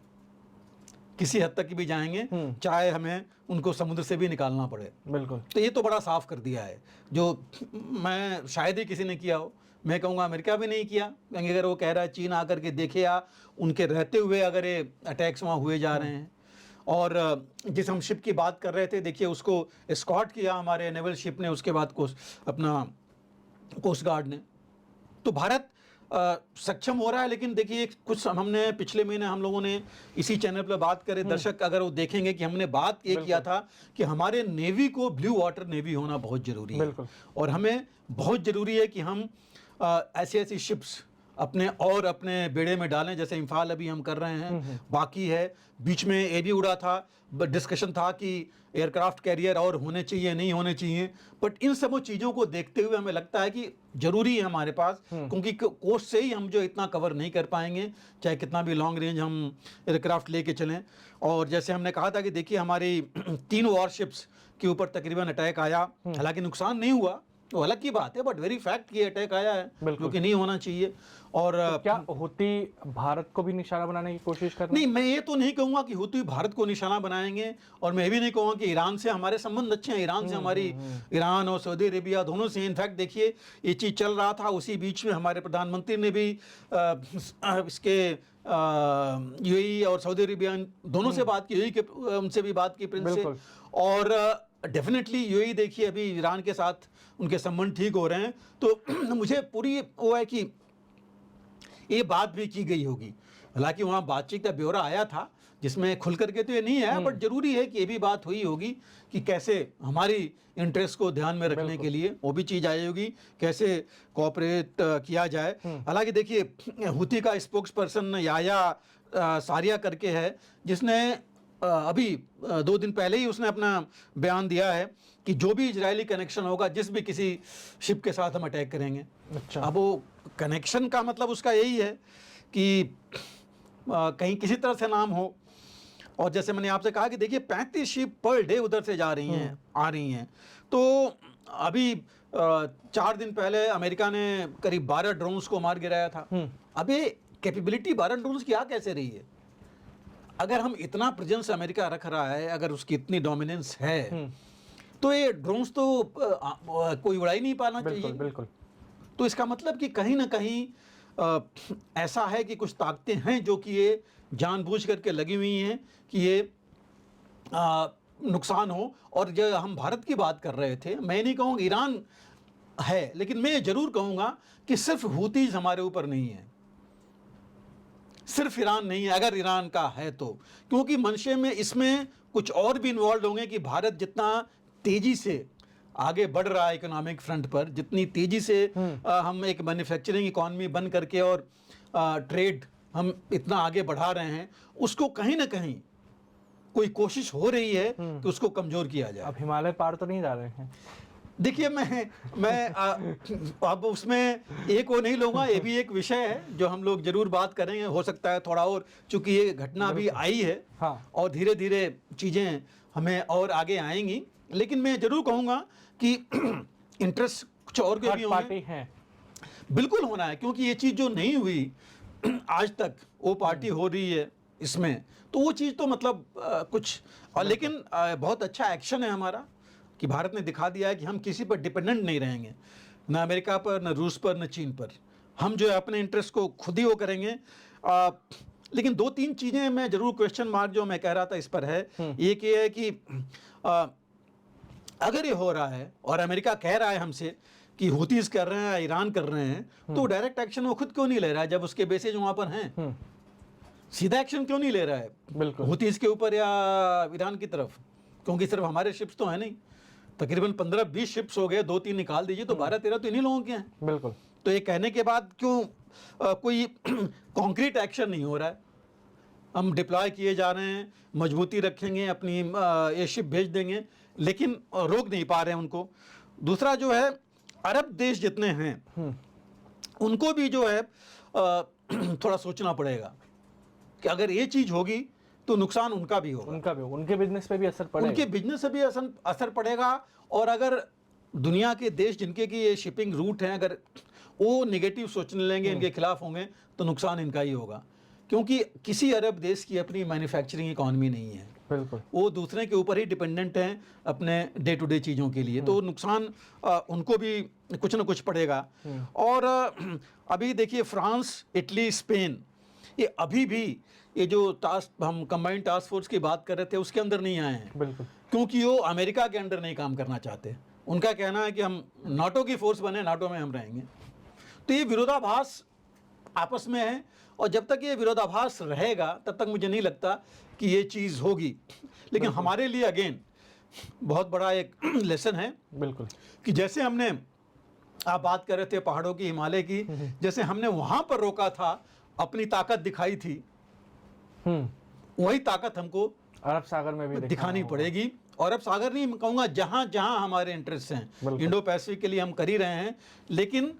किसी हद तक भी जाएंगे, चाहे हमें उनको समुद्र से भी निकालना पड़े। बिल्कुल। तो ये तो बड़ा साफ कर दिया है, जो मैं शायद ही किसी ने किया हो। मैं कहूँगा अमेरिका भी नहीं किया, क्योंकि अगर वो कह रहा है चीन आकर के देखे या उनके रहते हुए अगर ये अटैक्स वहाँ हुए जा रहे हैं। और जिस हम शिप की बात कर रहे थे, देखिए उसको एस्कॉर्ट किया हमारे नेवल शिप ने, उसके बाद अपना कोस्ट गार्ड ने। तो भारत सक्षम हो रहा है। लेकिन देखिए, कुछ हमने पिछले महीने हम लोगों ने इसी चैनल पर बात करे, दर्शक अगर वो देखेंगे कि हमने बात ये किया था कि हमारे नेवी को ब्लू वाटर नेवी होना बहुत जरूरी है। और हमें बहुत जरूरी है कि हम ऐसी ऐसी शिप्स अपने बेड़े में डालें, जैसे इम्फाल अभी हम कर रहे हैं, बाकी है। बीच में ये भी उड़ा था, डिस्कशन था कि एयरक्राफ्ट कैरियर और होने चाहिए नहीं होने चाहिए। बट इन सब चीज़ों को देखते हुए हमें लगता है कि जरूरी है हमारे पास, क्योंकि कोस्ट से ही हम जो इतना कवर नहीं कर पाएंगे, चाहे कितना भी लॉन्ग रेंज हम एयरक्राफ्ट लेके चलें। और जैसे हमने कहा था कि देखिए, हमारी 3 वॉरशिप्स के ऊपर तकरीबन अटैक आया, हालांकि नुकसान नहीं हुआ, तो अलग की बात है, बट वेरी फैक्ट कि अटैक आया है, जो कि नहीं होना चाहिए। और तो क्या हुती भारत को भी निशाना बनाने की कोशिश कर रहे हैं? नहीं, मैं ये तो नहीं कहूँगा कि हुती भारत को निशाना बनाएंगे, और मैं भी नहीं कहूँगा कि ईरान से हमारे संबंध अच्छे हैं। ईरान से हमारी, ईरान और सऊदी अरेबिया दोनों से, इनफैक्ट देखिए ये चीज़ चल रहा था, उसी बीच में हमारे प्रधानमंत्री ने भी इसके यूएई और सऊदी अरेबिया दोनों से बात की, यूएई के उनसे भी बात की प्रिंस से। और डेफिनेटली यूएई देखिए अभी ईरान के साथ उनके संबंध ठीक हो रहे हैं। तो मुझे पूरी वो है कि ये बात भी की गई होगी, हालांकि वहाँ बातचीत का ब्यौरा आया था जिसमें खुल करके तो ये नहीं आया, बट जरूरी है कि ये भी बात हुई होगी कि कैसे हमारी इंटरेस्ट को ध्यान में रखने के लिए वो भी चीज़ आई होगी, कैसे कोऑपरेट किया जाए। हालांकि देखिए, हुती का स्पोक्स पर्सन याया सारिया करके है, जिसने अभी 2 दिन पहले ही उसने अपना बयान दिया है कि जो भी इजरायली कनेक्शन होगा, जिस भी किसी शिप के साथ हम अटैक करेंगे। अच्छा। अब वो कनेक्शन का मतलब उसका यही है कि कहीं किसी तरह से नाम हो। और जैसे मैंने आपसे कहा कि देखिए 35 शिप पर डे उधर से जा रही हैं, आ रही हैं। तो अभी 4 दिन पहले अमेरिका ने करीब 12 ड्रोन्स को मार गिराया था। अब ये कैपेबिलिटी 12 ड्रोन्स की आ कैसे रही है? अगर हम इतना प्रेजेंस अमेरिका रख रहा है, अगर उसकी इतनी डोमिनेंस है, तो ये ड्रोन्स तो कोई उड़ा ही नहीं पाना चाहिए। बिल्कुल। तो इसका मतलब कि कहीं ना कहीं ऐसा है कि कुछ ताकतें हैं जो कि ये जानबूझ करके लगी हुई हैं कि ये नुकसान हो। और जो हम भारत की बात कर रहे थे, मैं नहीं कहूँगा ईरान है, लेकिन मैं जरूर कहूँगा कि सिर्फ हुतीज हमारे ऊपर नहीं है, सिर्फ ईरान नहीं है, अगर ईरान का है तो, क्योंकि मंशे में इसमें कुछ और भी इन्वॉल्व होंगे कि भारत जितना तेजी से आगे बढ़ रहा है इकोनॉमिक फ्रंट पर, जितनी तेजी से हम एक मैन्युफैक्चरिंग इकॉनमी बन करके और ट्रेड हम इतना आगे बढ़ा रहे हैं, उसको कहीं ना कहीं कोई कोशिश हो रही है कि उसको कमजोर किया जाए। अब हिमालय पार तो नहीं जा रहे हैं। देखिए, मैं अब उसमें एक वो नहीं लूँगा, ये भी एक विषय है जो हम लोग जरूर बात करेंगे। हो सकता है थोड़ा और, चूंकि ये घटना अभी आई है हाँ। और धीरे धीरे चीज़ें हमें और आगे आएंगी, लेकिन मैं जरूर कहूँगा कि इंटरेस्ट कुछ और के भी होंगे, पार्टी हैं, बिल्कुल होना है, क्योंकि ये चीज़ जो नहीं हुई आज तक, वो पार्टी हो रही है इसमें, तो वो चीज़ तो मतलब कुछ और, लेकिन बहुत अच्छा एक्शन है हमारा कि भारत ने दिखा दिया है कि हम किसी पर डिपेंडेंट नहीं रहेंगे, न अमेरिका पर, न रूस पर, न चीन पर। हम जो है अपने इंटरेस्ट को खुद ही वो करेंगे। लेकिन 2-3 चीज़ें मैं जरूर क्वेश्चन मार्क जो मैं कह रहा था इस पर है। एक ये है कि अगर ये हो रहा है और अमेरिका कह रहा है हमसे कि हुतीज कर रहे हैं, ईरान कर रहे हैं, तो डायरेक्ट एक्शन वो खुद क्यों नहीं ले रहा है जब उसके बेसेज वहाँ पर हैं? सीधा एक्शन क्यों नहीं ले रहा है बिल्कुल हुतीज के ऊपर या ईरान की तरफ? क्योंकि सिर्फ हमारे शिप्स तो है नहीं, तकरीबन 15-20 शिप्स हो गए, 2-3 निकाल दीजिए तो 12-13 तो इन्हीं लोगों के हैं। बिल्कुल। तो ये कहने के बाद क्यों कोई कॉन्क्रीट एक्शन नहीं हो रहा है? हम डिप्लॉय किए जा रहे हैं, मजबूती रखेंगे, अपनी ये शिप भेज देंगे, लेकिन रोक नहीं पा रहे हैं उनको। दूसरा जो है, अरब देश जितने हैं उनको भी जो है थोड़ा सोचना पड़ेगा कि अगर ये चीज़ होगी तो नुकसान उनका भी होगा, उनके बिजनेस पे भी असर पड़ेगा, उनके बिजनेस से भी असर पड़ेगा। और अगर दुनिया के देश जिनके की ये शिपिंग रूट हैं, अगर वो नेगेटिव सोचने लेंगे, इनके खिलाफ होंगे, तो नुकसान इनका ही होगा, क्योंकि किसी अरब देश की अपनी मैन्युफैक्चरिंग इकॉनमी नहीं है। बिल्कुल। वो दूसरे के ऊपर ही डिपेंडेंट हैं अपने डे टू डे चीज़ों के लिए, तो नुकसान उनको भी कुछ ना कुछ पड़ेगा। और अभी देखिए, फ्रांस, इटली, स्पेन, ये अभी भी ये जो हम कंबाइंड टास्क फोर्स की बात कर रहे थे उसके अंदर नहीं आए हैं। बिल्कुल। क्योंकि वो अमेरिका के अंडर नहीं काम करना चाहते। उनका कहना है कि हम नाटो की फोर्स बने, नाटो में हम रहेंगे। तो ये विरोधाभास आपस में है, और जब तक ये विरोधाभास रहेगा तब तक मुझे नहीं लगता कि ये चीज़ होगी। लेकिन हमारे लिए अगेन बहुत बड़ा एक लेसन है। बिल्कुल। कि जैसे हमने, आप बात कर रहे थे पहाड़ों की, हिमालय की, जैसे हमने वहाँ पर रोका था, अपनी ताकत दिखाई थी, वही ताकत हमको अरब सागर में भी दिखानी पड़ेगी। और अरब सागर नहीं, मैं कहूँगा जहाँ जहाँ हमारे इंटरेस्ट हैं, इंडो पैसिफिक के लिए हम कर ही रहे हैं, लेकिन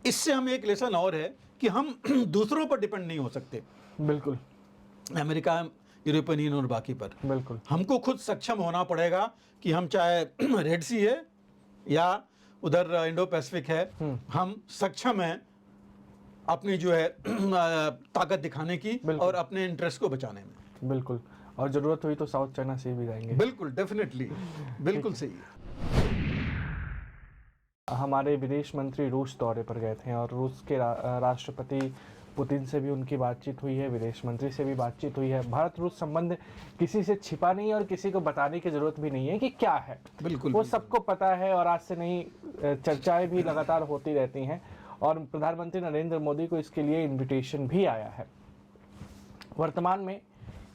इससे हम एक लेसन और है कि हम दूसरों पर डिपेंड नहीं हो सकते। बिल्कुल। अमेरिका, यूरोपियन यूनियन और बाकी पर बिल्कुल हमको खुद सक्षम होना पड़ेगा कि हम चाहे रेड सी है या उधर इंडो पैसिफिक है, हम सक्षम हैं अपनी जो है ताकत दिखाने की और अपने इंटरेस्ट को बचाने में। बिल्कुल। और जरूरत हुई तो साउथ चाइना सी भी जाएंगे। बिल्कुल, डेफिनेटली, बिल्कुल सही है। हमारे विदेश मंत्री रूस दौरे पर गए थे और रूस के राष्ट्रपति पुतिन से भी उनकी बातचीत हुई है, विदेश मंत्री से भी बातचीत हुई है। भारत रूस संबंध किसी से छिपा नहीं है और किसी को बताने की जरूरत भी नहीं है कि क्या है। बिल्कुल, वो सबको पता है और आज से नहीं, चर्चाएं भी लगातार होती रहती हैं और प्रधानमंत्री नरेंद्र मोदी को इसके लिए इन्विटेशन भी आया है। वर्तमान में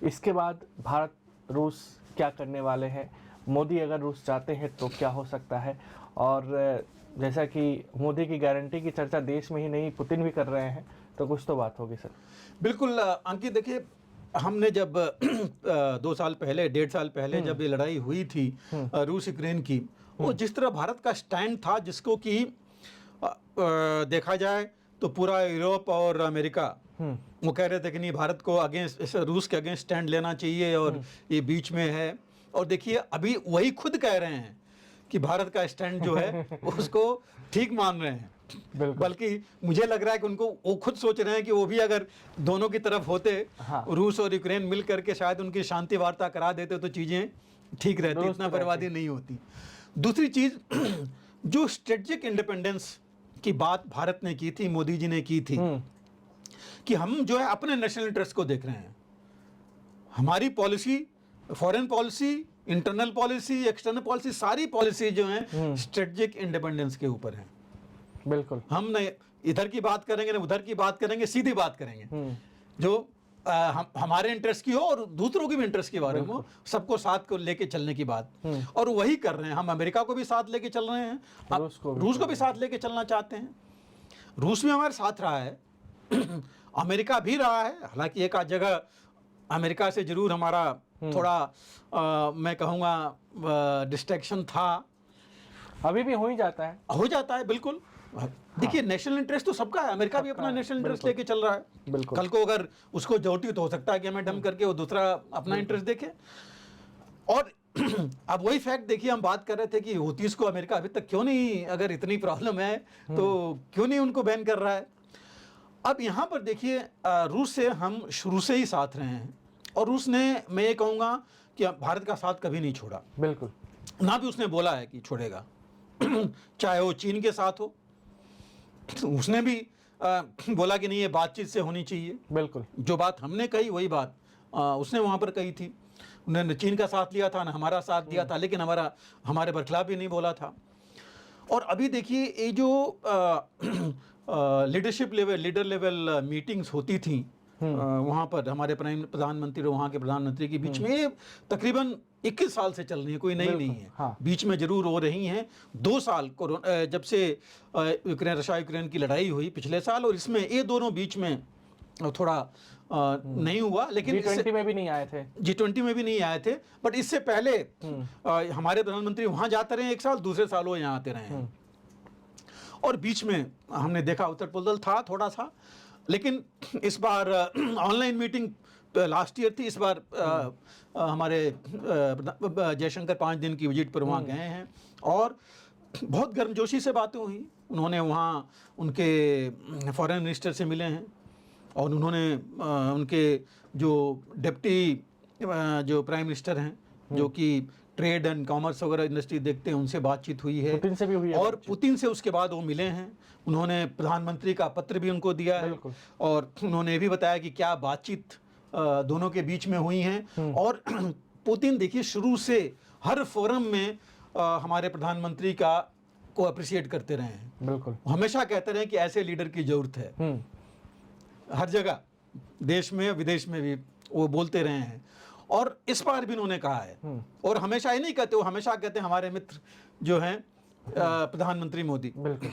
इसके बाद भारत रूस क्या करने वाले हैं, मोदी अगर रूस जाते हैं तो क्या हो सकता है, और जैसा कि मोदी की गारंटी की चर्चा देश में ही नहीं पुतिन भी कर रहे हैं, तो कुछ तो बात होगी सर। बिल्कुल अंकित, देखिए, हमने जब 2 साल पहले, 1.5 साल पहले जब ये लड़ाई हुई थी रूस यूक्रेन की, वो जिस तरह भारत का स्टैंड था, जिसको कि देखा जाए तो पूरा यूरोप और अमेरिका वो कह रहे थे कि नहीं, भारत को अगेंस्ट, रूस के अगेंस्ट स्टैंड लेना चाहिए और ये बीच में है। और देखिए, अभी वही खुद कह रहे हैं कि भारत का स्टैंड जो है उसको ठीक मान रहे हैं। बल्कि मुझे लग रहा है कि उनको, वो खुद सोच रहे हैं कि वो भी अगर दोनों की तरफ होते, रूस और यूक्रेन मिल करके शायद उनकी शांति वार्ता करा देते तो चीज़ें ठीक रहती, इतना बर्बादी नहीं होती। दूसरी चीज़, जो स्ट्रेटेजिक इंडिपेंडेंस की बात भारत ने की थी, मोदी जी ने की थी, कि हम जो है अपने नेशनल इंटरेस्ट को देख रहे हैं। हमारी policy, foreign policy, internal policy, external policy, सारी पॉलिसी जो है स्ट्रेटेजिक इंडिपेंडेंस के ऊपर है। बिल्कुल। हम न इधर की बात करेंगे न उधर की बात करेंगे, सीधी बात करेंगे जो हमारे इंटरेस्ट की हो और दूसरों की भी इंटरेस्ट के बारे में, सबको साथ को लेके चलने की बात, और वही कर रहे हैं। हम अमेरिका को भी साथ लेके चल रहे हैं, रूस को भी साथ लेके चलना चाहते हैं। रूस भी हमारे साथ रहा है अमेरिका भी रहा है, हालांकि एक आध जगह अमेरिका से जरूर हमारा थोड़ा मैं कहूँगा डिस्ट्रैक्शन था, अभी भी हो ही जाता है। हो जाता है बिल्कुल। देखिए नेशनल इंटरेस्ट तो सबका है, अमेरिका भी अपना नेशनल इंटरेस्ट लेके चल रहा है। बिल्कुल। कल को अगर उसको जरूरत तो हो सकता है कि हमें डम करके वो दूसरा अपना इंटरेस्ट देखे। और अब वही फैक्ट देखिए, हम बात कर रहे थे कि हूतीस को अमेरिका अभी तक क्यों नहीं, अगर इतनी प्रॉब्लम है तो क्यों नहीं उनको बैन कर रहा है। अब यहाँ पर देखिए रूस से हम शुरू से ही साथ रहे हैं, और रूस ने, मैं ये कहूँगा कि भारत का साथ कभी नहीं छोड़ा, बिल्कुल, ना भी उसने बोला है कि छोड़ेगा। चाहे वो चीन के साथ हो, उसने भी बोला कि नहीं ये बातचीत से होनी चाहिए। बिल्कुल, जो बात हमने कही वही बात उसने वहाँ पर कही थी। उन्होंने चीन का साथ लिया था, ना हमारा साथ दिया था, लेकिन हमारे बरखिलाफ भी नहीं बोला था। और अभी देखिए ये जो लीडर लेवल मीटिंग्स होती थी वहाँ पर हमारे प्रधानमंत्री और वहाँ के प्रधानमंत्री के बीच में, ये तकरीबन 21 साल से चल रही है, कोई नई नहीं है। हाँ। बीच में जरूर हो रही हैं 2 साल जब से रशिया यूक्रेन की लड़ाई हुई पिछले साल, और इसमें ये दोनों बीच में थोड़ा नहीं हुआ, लेकिन G20 में भी नहीं आए थे। G20 में भी नहीं आए थे, बट इससे पहले हमारे प्रधानमंत्री वहाँ जाते रहे 1 साल, दूसरे साल वो यहाँ आते रहे हैं। और बीच में हमने देखा उत्तर पुलदल था थोड़ा सा, लेकिन इस बार ऑनलाइन मीटिंग लास्ट ईयर थी, इस बार हमारे जयशंकर 5 दिन की विजिट पर वहाँ गए हैं, और बहुत गर्मजोशी से बातें हुई। उन्होंने वहाँ उनके फॉरेन मिनिस्टर से मिले हैं, और उन्होंने उनके जो डिप्टी जो प्राइम मिनिस्टर हैं, जो कि ट्रेड एंड कॉमर्स वगैरह इंडस्ट्री देखते हैं, उनसे बातचीत हुई है। पुतिन से भी हुई है और पुतिन से उसके बाद वो मिले हैं। उन्होंने प्रधानमंत्री का पत्र भी उनको दिया है, और उन्होंने ये भी बताया कि क्या बातचीत दोनों के बीच में हुई हैं। और पुतिन देखिए शुरू से हर फोरम में हमारे प्रधानमंत्री को अप्रिशिएट करते रहे हैं। बिल्कुल, हमेशा कहते रहे कि ऐसे लीडर की जरूरत है। हर जगह, देश में विदेश में भी वो बोलते रहे हैं, और इस बार भी उन्होंने कहा है। और हमेशा ये नहीं कहते, वो हमेशा कहते हैं हमारे मित्र जो हैं प्रधानमंत्री मोदी। बिल्कुल,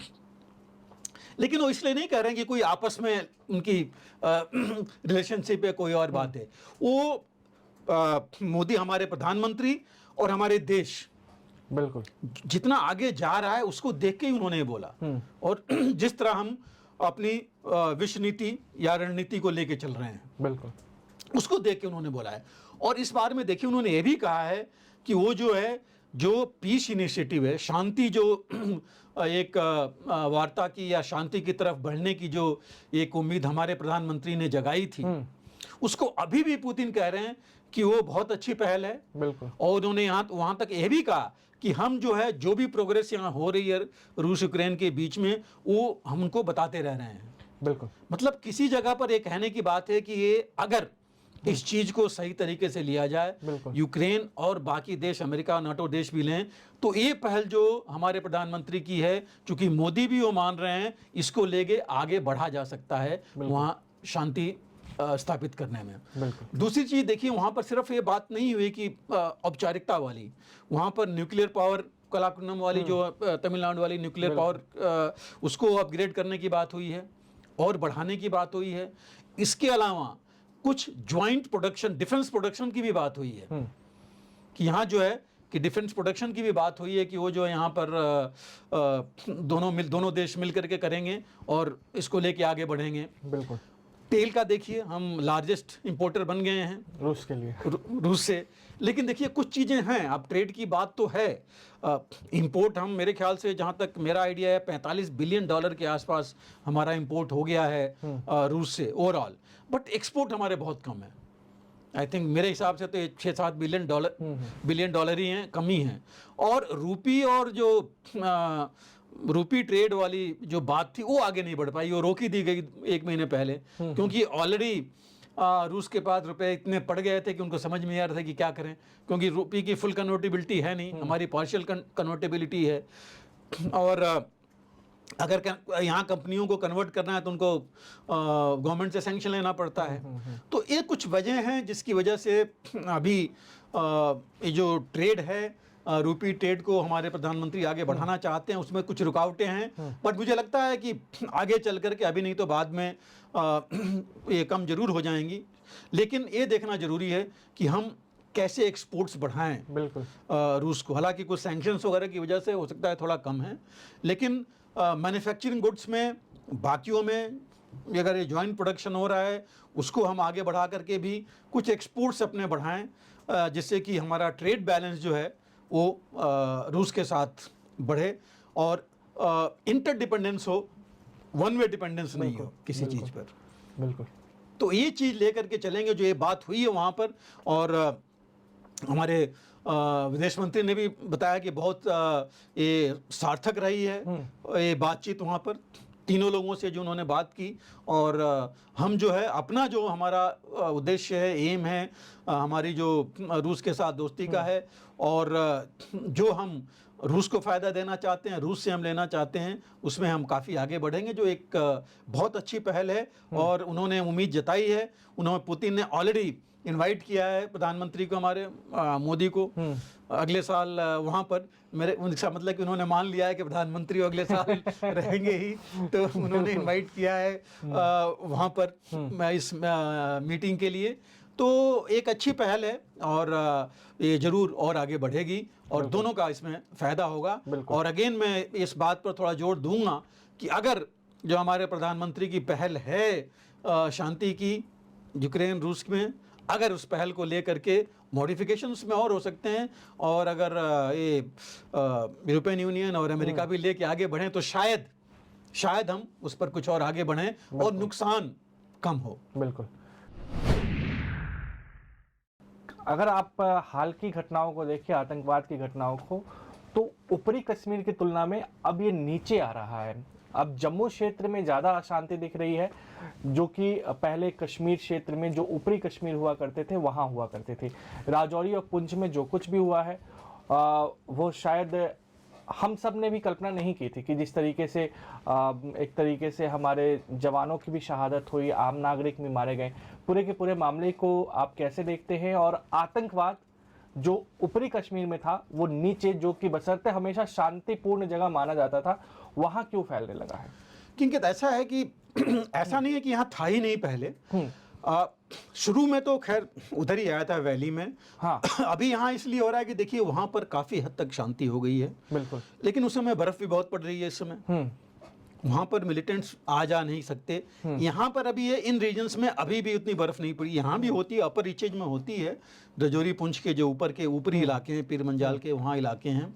लेकिन वो इसलिए नहीं कह रहे हैं कि कोई आपस में उनकी रिलेशनशिप है, कोई और बात है। वो मोदी हमारे प्रधानमंत्री और हमारे देश बिल्कुल जितना आगे जा रहा है उसको देख के ही उन्होंने बोला। और जिस तरह हम अपनी विश्व नीति या रणनीति को लेके चल रहे हैं, बिल्कुल, उसको देख के उन्होंने बोला है। और इस बारे में देखिए उन्होंने ये भी कहा है कि वो जो है, जो पीस इनिशिएटिव है, शांति जो एक वार्ता की या शांति की तरफ बढ़ने की जो एक उम्मीद हमारे प्रधानमंत्री ने जगाई थी, उसको अभी भी पुतिन कह रहे हैं कि वो बहुत अच्छी पहल है। बिल्कुल, और उन्होंने वहाँ तक यह भी कहा कि हम जो है, जो भी प्रोग्रेस यहाँ हो रही है रूस यूक्रेन के बीच में, वो हम उनको बताते रह रहे हैं। बिल्कुल, मतलब किसी जगह पर ये कहने की बात है कि ये अगर इस चीज को सही तरीके से लिया जाए, यूक्रेन और बाकी देश, अमेरिका, नाटो देश भी लें, तो ये पहल जो हमारे प्रधानमंत्री की है, चूंकि मोदी भी वो मान रहे हैं, इसको लेके आगे बढ़ा जा सकता है वहाँ शांति स्थापित करने में। दूसरी चीज देखिए, वहाँ पर सिर्फ ये बात नहीं हुई कि औपचारिकता वाली, वहाँ पर न्यूक्लियर पावर कलाकुन्नम वाली जो तमिलनाडु वाली न्यूक्लियर पावर, उसको अपग्रेड करने की बात हुई है और बढ़ाने की बात हुई है। इसके अलावा कुछ ज्वाइंट प्रोडक्शन, डिफेंस प्रोडक्शन की भी बात हुई है कि यहाँ जो है कि डिफेंस प्रोडक्शन की भी बात हुई है कि वो जो यहाँ पर दोनों देश मिल करके करेंगे और इसको लेके आगे बढ़ेंगे। बिल्कुल, तेल का देखिए, हम लार्जेस्ट इंपोर्टर बन गए हैं रूस के लिए, रूस से। लेकिन देखिए कुछ चीज़ें हैं, अब ट्रेड की बात तो है, इंपोर्ट हम, मेरे ख्याल से जहाँ तक मेरा आइडिया है, $45 बिलियन के आसपास हमारा इंपोर्ट हो गया है रूस से ओवरऑल, बट एक्सपोर्ट हमारे बहुत कम है। आई थिंक मेरे हिसाब से तो 6-7 बिलियन डॉलर ही हैं, कम ही हैं। और रूपी और जो रूपी ट्रेड वाली जो बात थी वो आगे नहीं बढ़ पाई, वो रोकी दी गई 1 महीने पहले, क्योंकि ऑलरेडी रूस के पास रुपए इतने पड़ गए थे कि उनको समझ में आ रहा था कि क्या करें, क्योंकि रुपये की फुल कन्वर्टेबिलिटी है नहीं, हमारी पार्शियल कन्वर्टेबिलिटी है। और अगर यहाँ कंपनियों को कन्वर्ट करना है तो उनको गवर्नमेंट से सैंक्शन लेना पड़ता है। तो ये कुछ वजह हैं जिसकी वजह से अभी ये जो ट्रेड है रूपी ट्रेड को हमारे प्रधानमंत्री आगे बढ़ाना चाहते हैं, उसमें कुछ रुकावटें हैं, बट मुझे लगता है कि आगे चल करके, अभी नहीं तो बाद में ये कम जरूर हो जाएंगी। लेकिन ये देखना जरूरी है कि हम कैसे एक्सपोर्ट्स बढ़ाएं बिल्कुल रूस को। हालांकि कुछ सैंक्शंस वगैरह की वजह से हो सकता है थोड़ा कम है, लेकिन मैन्युफैक्चरिंग गुड्स में, बाकियों में अगर ये जॉइंट प्रोडक्शन हो रहा है, उसको हम आगे बढ़ा करके भी कुछ एक्सपोर्ट्स अपने बढ़ाएं, जिससे कि हमारा ट्रेड बैलेंस जो है वो रूस के साथ बढ़े और इंटरडिपेंडेंस हो, वन वे डिपेंडेंस नहीं हो किसी चीज़ पर। बिल्कुल। तो ये चीज़ लेकर के चलेंगे, जो ये बात हुई है वहाँ पर। और हमारे विदेश मंत्री ने भी बताया कि बहुत ये सार्थक रही है ये बातचीत वहाँ पर, तीनों लोगों से जो उन्होंने बात की। और हम जो है अपना जो हमारा उद्देश्य है, एम है, हमारी जो रूस के साथ दोस्ती का है, और जो हम रूस को फ़ायदा देना चाहते हैं, रूस से हम लेना चाहते हैं, उसमें हम काफ़ी आगे बढ़ेंगे, जो एक बहुत अच्छी पहल है। और उन्होंने उम्मीद जताई है, पुतिन ने ऑलरेडी इनवाइट किया है प्रधानमंत्री को, हमारे मोदी को, अगले साल वहाँ पर। मेरे उनका मतलब कि उन्होंने मान लिया है कि प्रधानमंत्री अगले साल रहेंगे ही, तो उन्होंने इनवाइट किया है वहाँ पर इस मीटिंग के लिए। तो एक अच्छी पहल है, और ये जरूर और आगे बढ़ेगी, और दोनों का इसमें फ़ायदा होगा। और अगेन मैं इस बात पर थोड़ा जोर दूंगा कि अगर जो हमारे प्रधानमंत्री की पहल है शांति की यूक्रेन रूस में, अगर उस पहल को लेकर के मॉडिफिकेशंस में और हो सकते हैं, और अगर ये यूरोपियन यूनियन और अमेरिका भी लेके आगे बढ़ें, तो शायद हम उस पर कुछ और आगे बढ़ें और नुकसान कम हो। बिल्कुल। अगर आप हाल की घटनाओं को देखिए, आतंकवाद की घटनाओं को, तो ऊपरी कश्मीर की तुलना में अब ये नीचे आ रहा है। अब जम्मू क्षेत्र में ज़्यादा अशांति दिख रही है, जो कि पहले कश्मीर क्षेत्र में, जो ऊपरी कश्मीर हुआ करते थे, वहाँ हुआ करते थे। राजौरी और पुंछ में जो कुछ भी हुआ है वो शायद हम सब ने भी कल्पना नहीं की थी कि जिस तरीके से एक तरीके से हमारे जवानों की भी शहादत हुई, आम नागरिक भी मारे गए। पूरे के पूरे मामले को आप कैसे देखते हैं? और आतंकवाद जो ऊपरी कश्मीर में था, वो नीचे, जो कि बशर्ते हमेशा शांतिपूर्ण जगह माना जाता था, वहाँ क्यों फैलने लगा है? क्योंकि ऐसा है कि ऐसा नहीं है कि यहाँ था ही नहीं पहले। शुरू में तो खैर उधर ही आया था, वैली में। हाँ। अभी यहाँ इसलिए हो रहा है कि देखिए वहाँ पर काफ़ी हद तक शांति हो गई है। बिल्कुल। लेकिन उस समय बर्फ़ भी बहुत पड़ रही है इस समय। वहाँ पर मिलिटेंट्स आ जा नहीं सकते। यहाँ पर अभी है, इन रीजन्स में अभी भी उतनी बर्फ़ नहीं पड़ी। यहाँ भी होती है, अपर रीचेज में होती है, रजौरी पुंछ के जो ऊपर के ऊपरी इलाके हैं, पीर मंजाल के वहाँ इलाके हैं।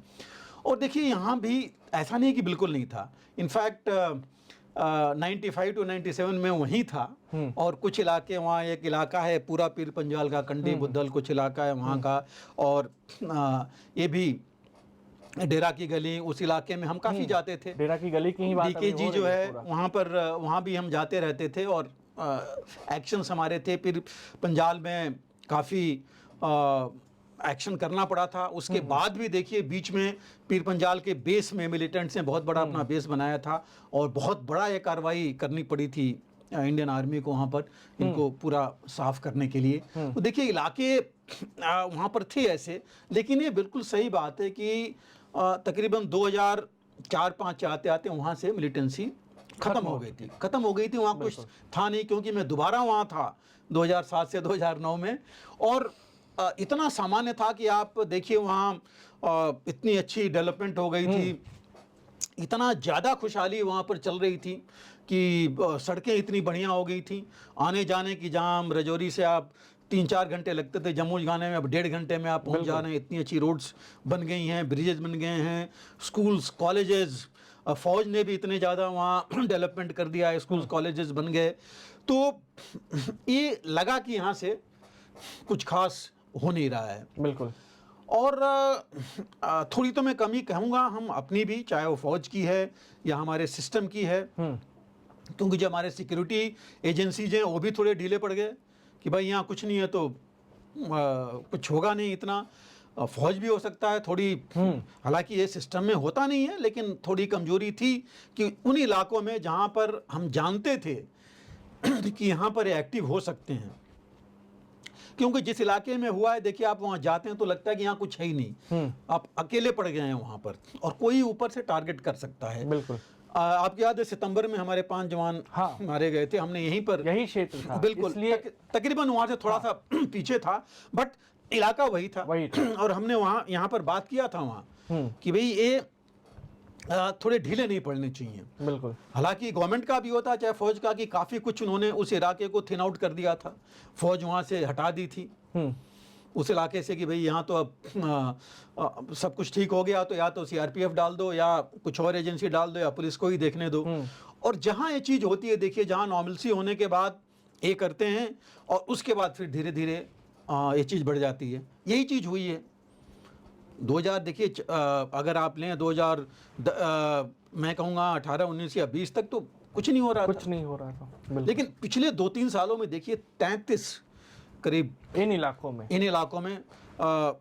और देखिए यहाँ भी ऐसा नहीं कि बिल्कुल नहीं था। इनफैक्ट 95 to 97 में वहीं था। और कुछ इलाके, वहाँ एक इलाका है पूरा पीर पंजाल का, कंडी बुद्धल कुछ इलाका है वहाँ का। और ये भी डेरा की गली, उस इलाके में हम काफ़ी जाते थे। डेरा की गली की ही बात अभी डीकेजी हो जो रही है वहाँ पर, वहाँ भी हम जाते रहते थे, और एक्शंस हमारे थे। फिर पंजाल में काफ़ी एक्शन करना पड़ा था। उसके बाद भी देखिए बीच में पीर पंजाल के बेस में मिलिटेंट्स ने बहुत बड़ा अपना बेस बनाया था, और बहुत बड़ा ये कार्रवाई करनी पड़ी थी इंडियन आर्मी को वहाँ पर, इनको पूरा साफ करने के लिए। तो देखिए इलाके वहाँ पर थे ऐसे। लेकिन ये बिल्कुल सही बात है कि तकरीबन 2004-05 आते आते वहाँ से मिलिटेंसी खत्म हो गई थी। वहाँ कुछ था नहीं, क्योंकि मैं दोबारा वहाँ था 2007 से 2009 में। और इतना सामान्य था कि आप देखिए वहाँ इतनी अच्छी डेवलपमेंट हो गई थी, इतना ज़्यादा खुशहाली वहाँ पर चल रही थी कि सड़कें इतनी बढ़िया हो गई थी। आने जाने की जाम, रजौरी से आप 3-4 घंटे लगते थे जम्मू जाने में, अब 1.5 घंटे में आप पहुँच जा रहे हैं। इतनी अच्छी रोड्स बन गई हैं, ब्रिजेज बन गए हैं, स्कूल्स कॉलेजेस, फ़ौज ने भी इतने ज़्यादा वहाँ डेवलपमेंट कर दिया है, स्कूल्स कॉलेजेस बन गए। तो ये लगा कि यहाँ से कुछ खास हो नहीं रहा है। बिल्कुल। और थोड़ी तो मैं कमी कहूँगा हम अपनी भी, चाहे वो फौज की है या हमारे सिस्टम की है, क्योंकि जो हमारे सिक्योरिटी एजेंसीज हैं वो भी थोड़े ढीले पड़ गए कि भाई यहाँ कुछ नहीं है तो कुछ होगा नहीं इतना। फौज भी हो सकता है थोड़ी, हालांकि ये सिस्टम में होता नहीं है, लेकिन थोड़ी कमजोरी थी कि उन इलाकों में जहाँ पर हम जानते थे कि यहाँ पर एक्टिव हो सकते हैं, क्योंकि जिस इलाके में हुआ है, देखिए आप वहाँ जाते हैं तो लगता है कि यहाँ कुछ है ही नहीं, आप अकेले पड़ गए हैं वहाँ पर, और कोई ऊपर से टारगेट कर सकता है। बिल्कुल। आपको याद है सितंबर में हमारे 5 जवान हाँ। मारे गए थे, हमने यहीं पर, यही क्षेत्र था, बिल्कुल इसलिए तकरीबन वहाँ से थोड़ा सा पीछे था, बट इलाका वही था। और हमने वहाँ यहाँ पर बात किया था वहाँ कि भाई ये थोड़े ढीले नहीं पड़ने चाहिए। बिल्कुल। हालांकि गवर्नमेंट का भी होता चाहे फौज का, कि काफ़ी कुछ उन्होंने उस इलाके को थिन आउट कर दिया था, फौज वहाँ से हटा दी थी उस इलाके से, कि भाई यहाँ तो अब सब कुछ ठीक हो गया, तो या तो सीआरपीएफ डाल दो या कुछ और एजेंसी डाल दो या पुलिस को ही देखने दो। और जहाँ ये चीज़ होती है, देखिए जहाँ नॉर्मलसी होने के बाद ये करते हैं और उसके बाद फिर धीरे धीरे ये चीज़ बढ़ जाती है। यही चीज़ हुई है 2000, देखिए अगर आप लें 2000 मैं कहूँगा 18, 19 या 20 तक तो कुछ नहीं हो रहा था। लेकिन पिछले 2-3 सालों में देखिए 33 करीब इन इलाकों में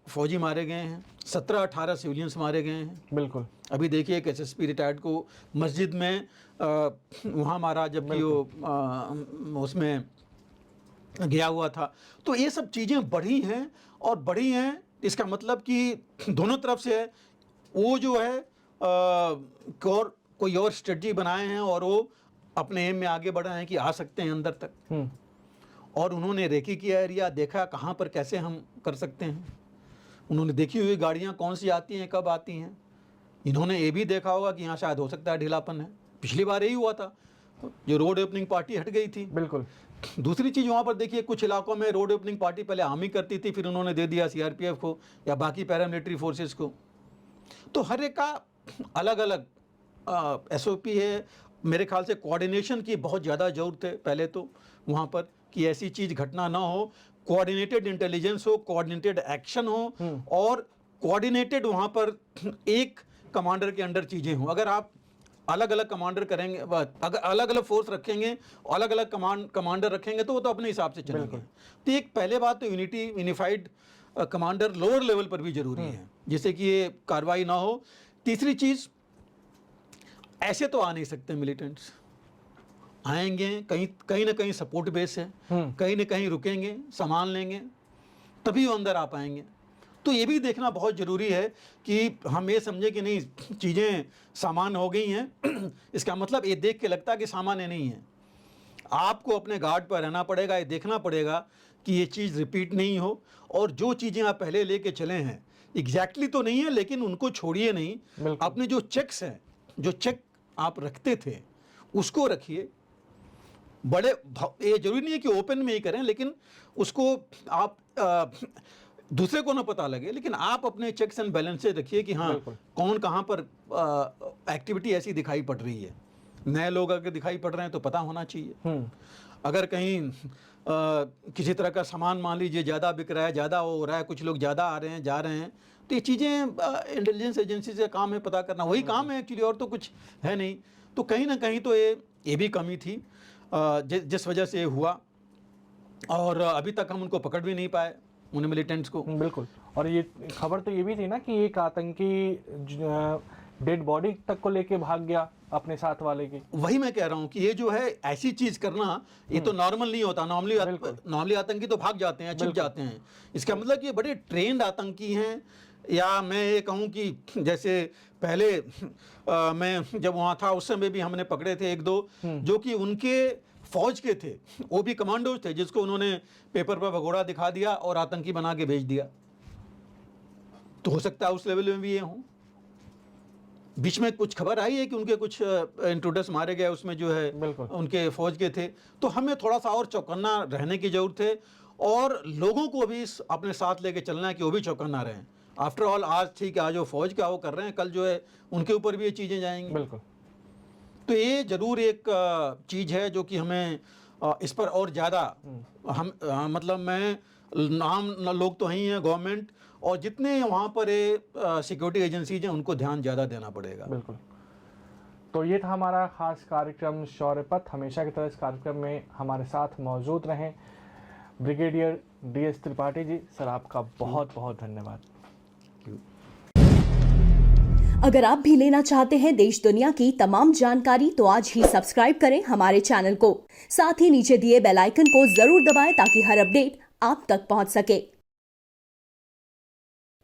फौजी मारे गए हैं, 17-18 सिविलियंस मारे गए हैं। बिल्कुल। अभी देखिए एक एसएसपी रिटायर्ड को मस्जिद में वहाँ मारा, जबकि वो उसमें गया हुआ था। तो ये सब चीज़ें बढ़ी हैं, और बढ़ी हैं इसका मतलब कि दोनों तरफ से है। वो जो है कोई और स्ट्रेटजी बनाए हैं और वो अपने एम में आगे बढ़े हैं कि आ सकते हैं अंदर तक। और उन्होंने रेकी किया एरिया, देखा कहाँ पर कैसे हम कर सकते हैं। उन्होंने देखी हुई गाड़ियाँ कौन सी आती हैं, कब आती हैं। इन्होंने ये भी देखा होगा कि यहाँ शायद हो सकता है ढीलापन है। पिछली बार यही हुआ था, जो रोड ओपनिंग पार्टी हट गई थी। बिल्कुल। दूसरी चीज़ वहाँ पर देखिए, कुछ इलाकों में रोड ओपनिंग पार्टी पहले आर्मी करती थी, फिर उन्होंने दे दिया सीआरपीएफ को या बाकी पैरामिलिट्री फोर्सेस को। तो हर एक का अलग अलग एसओपी है। मेरे ख्याल से कोऑर्डिनेशन की बहुत ज़्यादा ज़रूरत है पहले तो वहाँ पर, कि ऐसी चीज़ घटना ना हो। कोऑर्डिनेटेड इंटेलिजेंस हो, कोऑर्डिनेटेड एक्शन हो, और कोऑर्डिनेटेड वहाँ पर एक कमांडर के अंडर चीज़ें हों। अगर आप अलग अलग कमांडर करेंगे, अगर अलग अलग फोर्स रखेंगे, अलग अलग कमांडर रखेंगे, तो वो तो अपने हिसाब से चलेंगे। तो एक पहले बात तो यूनिफाइड कमांडर लोअर लेवल पर भी जरूरी है, जिससे कि ये कार्रवाई ना हो। तीसरी चीज़, ऐसे तो आ नहीं सकते मिलिटेंट्स, आएंगे कहीं ना कहीं सपोर्ट बेस है, कहीं ना कहीं रुकेंगे, सामान लेंगे, तभी वो अंदर आ पाएंगे। तो ये भी देखना बहुत ज़रूरी है कि हम ये समझे कि नहीं चीज़ें सामान्य हो गई हैं, इसका मतलब ये देख के लगता है कि सामान्य नहीं है। आपको अपने गार्ड पर रहना पड़ेगा, ये देखना पड़ेगा कि ये चीज़ रिपीट नहीं हो, और जो चीज़ें आप पहले लेके चले हैं एग्जैक्टली तो नहीं है, लेकिन उनको छोड़िए नहीं। अपने जो चेक्स हैं, जो चेक आप रखते थे उसको रखिए। बड़े ये जरूरी नहीं है कि ओपन में ही करें, लेकिन उसको आप दूसरे को ना पता लगे, लेकिन आप अपने चेक्स एंड बैलेंसेस रखिए कि हाँ कौन कहाँ पर एक्टिविटी ऐसी दिखाई पड़ रही है। नए लोग अगर दिखाई पड़ रहे हैं तो पता होना चाहिए। अगर कहीं किसी तरह का सामान मान लीजिए ज़्यादा बिक रहा है, ज़्यादा हो रहा है, कुछ लोग ज़्यादा आ रहे हैं, जा रहे हैं, तो ये चीज़ें इंटेलिजेंस एजेंसी से काम है पता करना, वही काम है एक्चुअली, और तो कुछ है नहीं। तो कहीं ना कहीं तो ये भी कमी थी जिस वजह से ये हुआ, और अभी तक हम उनको पकड़ भी नहीं पाए, उन मिलिटेंट्स को। बिल्कुल। और ये खबर तो ये भी थी ना कि एक आतंकी डेड बॉडी तक को लेके भाग गया अपने साथ वाले की। वही मैं कह रहा हूँ कि ये जो है ऐसी चीज करना, ये तो नॉर्मल नहीं होता। नॉर्मली आतंकी तो भाग जाते हैं, छिप जाते हैं। इसका मतलब कि ये बड़े ट्रेंड आतंकी हैं। या मैं ये कहूँ कि जैसे पहले मैं जब वहाँ था उस समय भी हमने पकड़े थे 1-2 जो कि उनके फौज के थे, वो भी कमांडोज थे, जिसको उन्होंने पेपर पर भगोड़ा दिखा दिया और आतंकी बना के भेज दिया। तो हो सकता है उस लेवल में भी ये हों। बीच में कुछ खबर आई है कि उनके कुछ इंट्रूडर्स मारे गए, उसमें जो है उनके फौज के थे। तो हमें थोड़ा सा और चौकन्ना रहने की जरूरत है, और लोगों को भी अपने साथ लेके चलना है कि वो भी चौकन्ना रहें। आफ्टर ऑल आज ठीक है, आज जो फौज का वो कर रहे हैं, कल जो है उनके ऊपर भी ये चीज़ें जाएंगी। बिल्कुल। तो ये जरूर एक चीज़ है जो कि हमें इस पर और ज़्यादा हम मतलब मैं नाम लोग तो ही हैं, गवर्नमेंट और जितने वहाँ पर सिक्योरिटी एजेंसीज हैं, उनको ध्यान ज़्यादा देना पड़ेगा। बिल्कुल। तो ये था हमारा खास कार्यक्रम शौर्य पथ। हमेशा की तरह इस कार्यक्रम में हमारे साथ मौजूद रहें brigadier DS Tripathi ji. Sir आपका बहुत बहुत धन्यवाद। अगर आप भी लेना चाहते हैं देश दुनिया की तमाम जानकारी, तो आज ही सब्सक्राइब करें हमारे चैनल को। साथ ही नीचे दिए बेल आइकन को जरूर दबाएं ताकि हर अपडेट आप तक पहुंच सके।